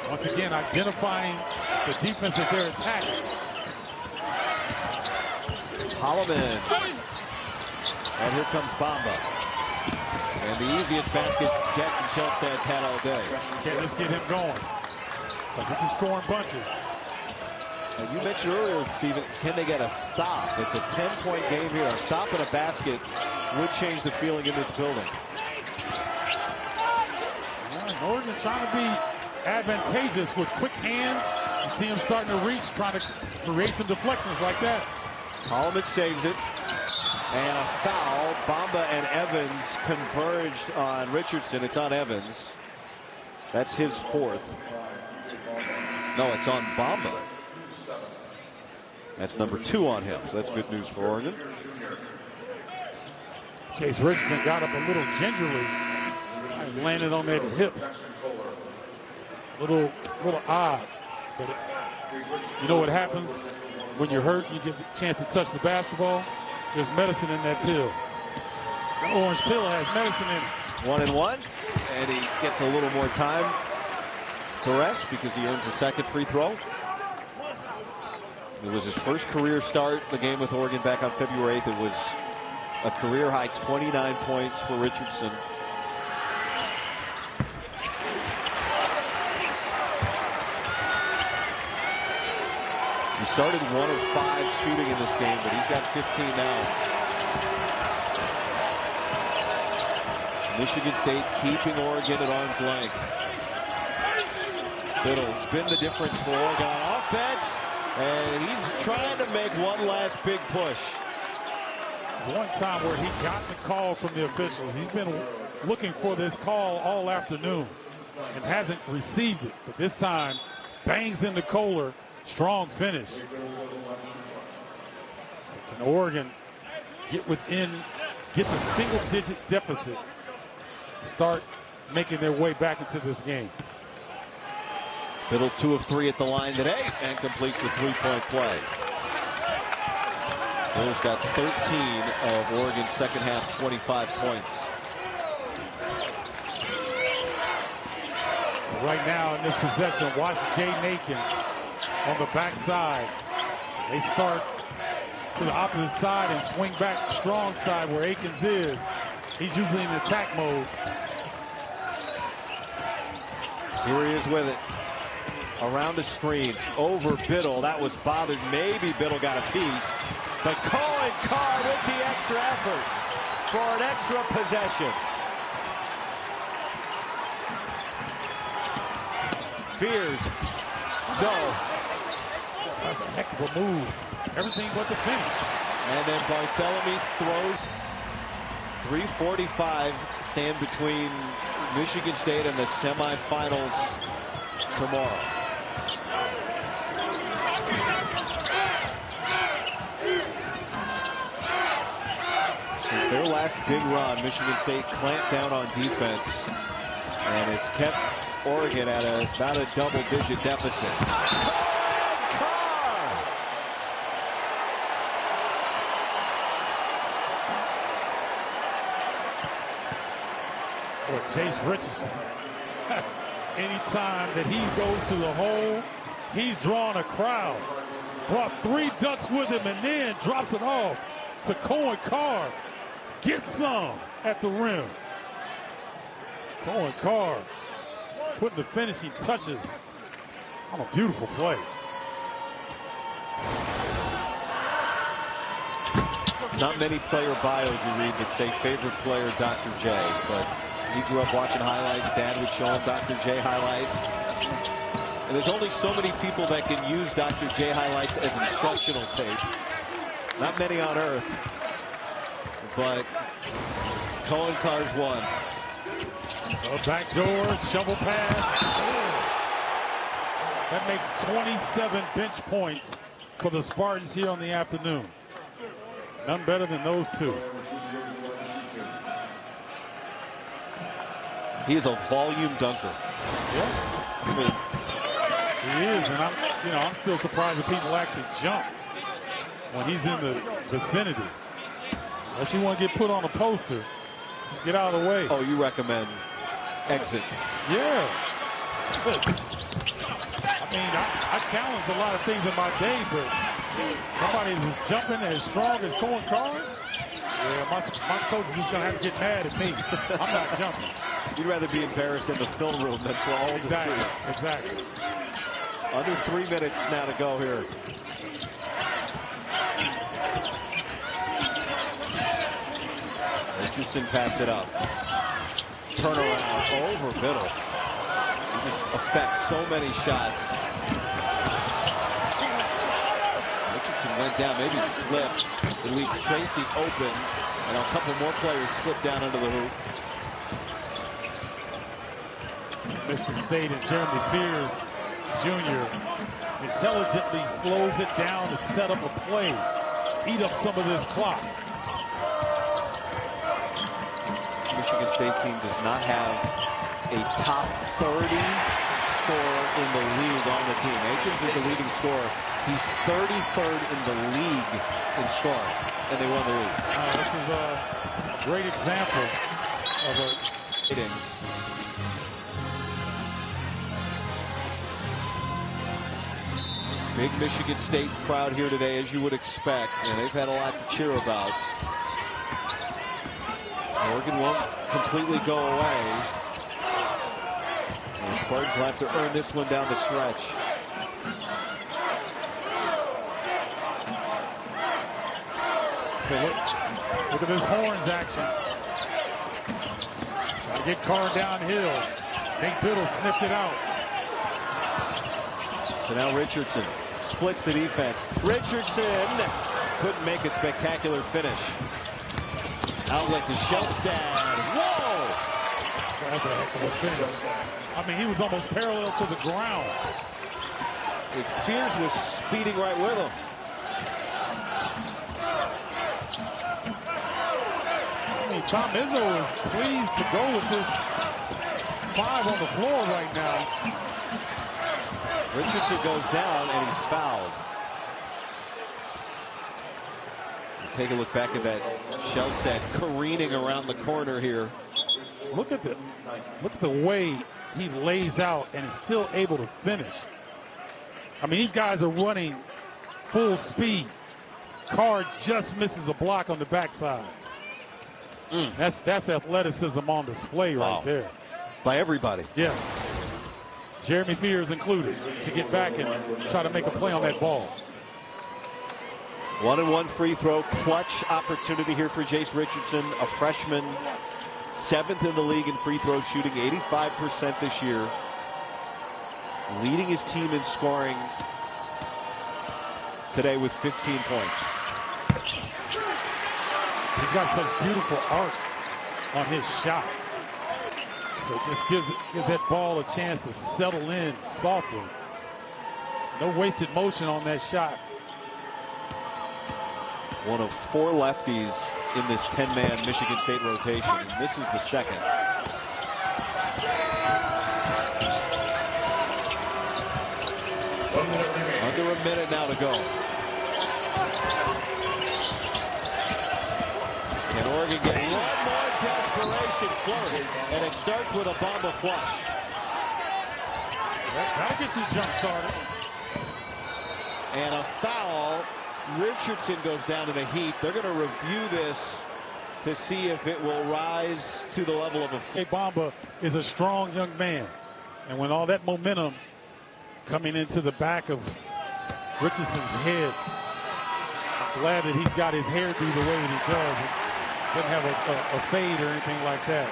once again, identifying the defense that they're attacking. Holloman. And here comes Bamba. And the easiest basket Jackson Shelstad's had all day. Okay, let's get him going, because he can score in bunches. And you mentioned earlier, Steven, can they get a stop? It's a 10-point game here. A stop and a basket would change the feeling in this building. Oregon trying to be advantageous with quick hands. You see him starting to reach, trying to create some deflections like that. Holloman saves it. And a foul. Bamba and Evans converged on Richardson. It's on Evans. That's his fourth. No, it's on Bamba. That's number 2 on him. So that's good news for Oregon. Chase Richardson got up a little gingerly. Landed on that hip. Little odd. But you know what happens when you're hurt, you get the chance to touch the basketball? There's medicine in that pill. The orange pill has medicine in it. 1-1. And he gets a little more time to rest because he earns a second free throw. It was his first career start, the game with Oregon back on February 8th. It was a career high 29 points for Richardson. He started 1 of 5 shooting in this game, but he's got 15 now. Michigan State keeping Oregon at arm's length. Biddle's been the difference for Oregon on offense, and he's trying to make one last big push. One time where he got the call from the officials. He's been looking for this call all afternoon and hasn't received it. But this time, bangs into Kohler. Strong finish. So can Oregon get the single-digit deficit, start making their way back into this game? Biddle 2 of 3 at the line today and completes the 3-point play. Bill's got 13 of Oregon's second half 25 points. So right now in this possession, watch Jaden Akins on the backside. They start to the opposite side and swing back strong side where Akins is. He's usually in attack mode. Here he is with it. Around the screen. Over Biddle. That was bothered. Maybe Biddle got a piece. But Cohen Carr with the extra effort for an extra possession. Fears. No. That's a heck of a move. Everything but the finish. And then Barthélemy throws. 3:45 stand between Michigan State and the semifinals tomorrow. Since their last big run, Michigan State clamped down on defense and has kept Oregon at about a double-digit deficit. Chase Richardson, anytime that he goes to the hole, he's drawn a crowd. Brought 3 ducks with him and then drops it off to Cohen Carr. Get some at the rim. Cohen Carr putting the finishing touches on a beautiful play. Not many player bios you read that say favorite player Dr. J, but he grew up watching highlights. Dad would show him Dr. J highlights. And there's only so many people that can use Dr. J highlights as instructional tape. Not many on earth. But Cohen Carr's one. A backdoor shovel pass. That makes 27 bench points for the Spartans here on the afternoon. None better than those two. He is a volume dunker. Yeah. I mean, he is, and I'm still surprised that people actually jump when he's in the vicinity. Unless you want to get put on a poster, just get out of the way. Oh, you recommend exit? Yeah. I mean, I challenge a lot of things in my day, but somebody who's jumping as strong as Cohen Carr, yeah, my coach is just going to have to get mad at me. I'm not jumping. You'd rather be embarrassed in the film room than for all to see. Exactly. Under 3 minutes now to go here. Richardson passed it up. Turnaround over middle. He just affects so many shots. Richardson went down, maybe slipped. It leaves Tracy open, and a couple more players slip down under the hoop. Michigan State and Jeremy Fears Jr. intelligently slows it down to set up a play, eat up some of this clock. Michigan State team does not have a top 30 scorer in the league on the team. Akins is the leading scorer. He's 33rd in the league in scoring, and they won the league. This is a great example of a innings. Big Michigan State crowd here today, as you would expect, and they've had a lot to cheer about. Oregon won't completely go away. And the Spartans will have to earn this one down the stretch. So look at this horns action. Trying to get Carr downhill. Nate Biddle sniffed it out. So now Richardson splits the defense. Richardson couldn't make a spectacular finish. Outlet to Shellstad. Whoa! That's a heck of a finish. I mean, he was almost parallel to the ground. If Fears was speeding right with him. I mean, Tom Izzo is pleased to go with this 5 on the floor right now. Richardson goes down and he's fouled. Take a look back at that. Shellstad careening around the corner here. Look at the way he lays out and is still able to finish. I mean, these guys are running full speed. Carr just misses a block on the backside. That's athleticism on display right there. By everybody. Yes. Jeremy Fears included, to get back and try to make a play on that ball. 1-and-1 free throw, clutch opportunity here for Jace Richardson, a freshman, 7th in the league in free throw shooting, 85% this year, leading his team in scoring today with 15 points. He's got such beautiful arc on his shot. So it just gives that ball a chance to settle in softly. No wasted motion on that shot. One of 4 lefties in this 10-man Michigan State rotation. And this is the second. Under a minute now to go. Can Oregon get one more desperation flurry? And it starts with a Bamba flush. That'll get you jump started. And a foul. Richardson goes down in a heap. They're going to review this to see if it will rise to the level of a... Bamba is a strong young man. And when all that momentum coming into the back of Richardson's head, I'm glad that he's got his hairdo the way that he does. It doesn't have a fade or anything like that.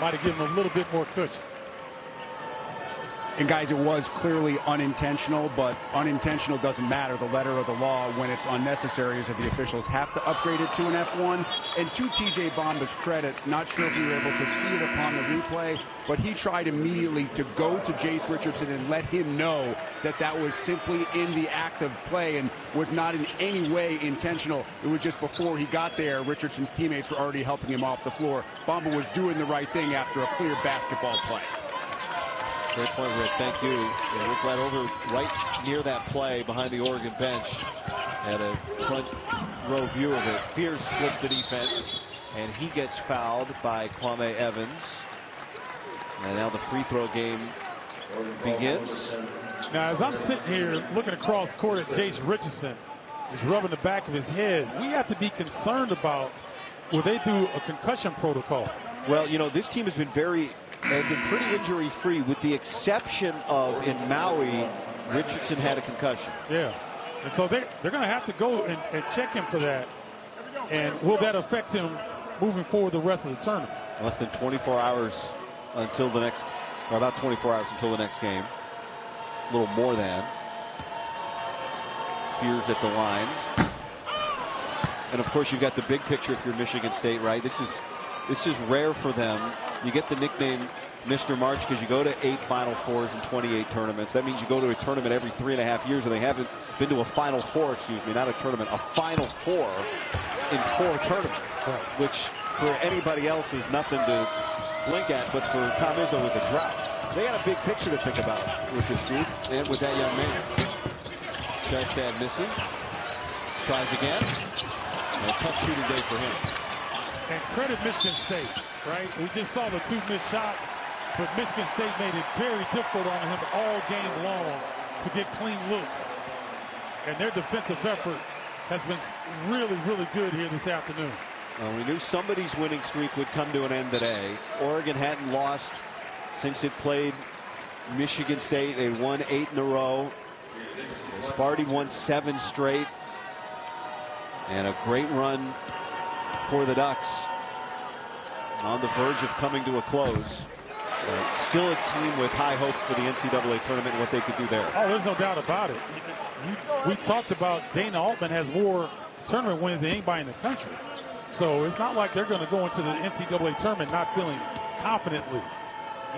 Might have given him a little bit more cushion. And guys, it was clearly unintentional, but unintentional doesn't matter. The letter of the law, when it's unnecessary, is that the officials have to upgrade it to an F1. And to TJ Bamba's credit, not sure if we were able to see it upon the replay, but he tried immediately to go to Jace Richardson and let him know that that was simply in the act of play and was not in any way intentional. It was just before he got there, Richardson's teammates were already helping him off the floor. Bamba was doing the right thing after a clear basketball play. Great point, Rick. Thank you. Yeah, Rick right over, right near that play behind the Oregon bench. Had a front row view of it. Fierce splits the defense, and he gets fouled by Kwame Evans. And now the free throw game begins. Now, as I'm sitting here looking across court at Jace Richardson, he's rubbing the back of his head. We have to be concerned about will they do a concussion protocol? Well, you know, this team has been pretty injury-free, with the exception of in Maui, Richardson had a concussion. Yeah, and so they're going to have to go and check him for that. And will that affect him moving forward the rest of the tournament? Less than 24 hours until the next, or about 24 hours until the next game. A little more than. Fears at the line. And of course, you've got the big picture if you're Michigan State, right? This is rare for them. You get the nickname Mr. March because you go to 8 Final Fours and 28 tournaments. That means you go to a tournament every 3.5 years, and they haven't been to a Final Four, excuse me, not a tournament, a Final Four in 4 tournaments, which for anybody else is nothing to blink at, but for Tom Izzo is a drought. They got a big picture to think about with this group and with that young man. Sharstad misses, tries again, and a tough shooting day for him. And credit Michigan State, right? We just saw the 2 missed shots, but Michigan State made it very difficult on him all game long to get clean looks. And their defensive effort has been really, really good here this afternoon. Well, we knew somebody's winning streak would come to an end today. Oregon hadn't lost since it played Michigan State. They won 8 in a row. Sparty won 7 straight. And a great run for the Ducks. On the verge of coming to a close. Still a team with high hopes for the NCAA tournament and what they could do there. Oh, there's no doubt about it. We talked about Dana Altman has more tournament wins than anybody in the country. So it's not like they're going to go into the NCAA tournament not feeling confidently,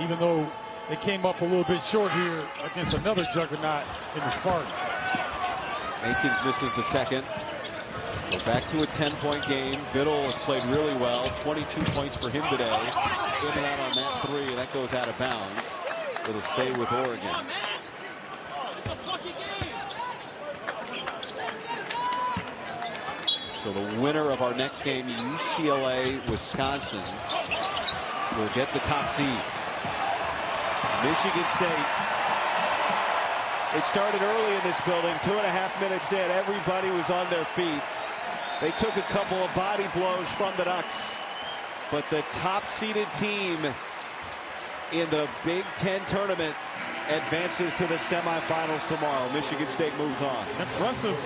even though they came up a little bit short here against another juggernaut in the Spartans. Akins misses the second. We're back to a 10-point game. Biddle has played really well. 22 points for him today. In and out on that 3. That goes out of bounds. It'll stay with Oregon. So the winner of our next game, UCLA-Wisconsin, will get the top seed. Michigan State. It started early in this building. 2.5 minutes in, everybody was on their feet. They took a couple of body blows from the Ducks, but the top-seeded team in the Big Ten tournament advances to the semifinals tomorrow. Michigan State moves on. Impressive.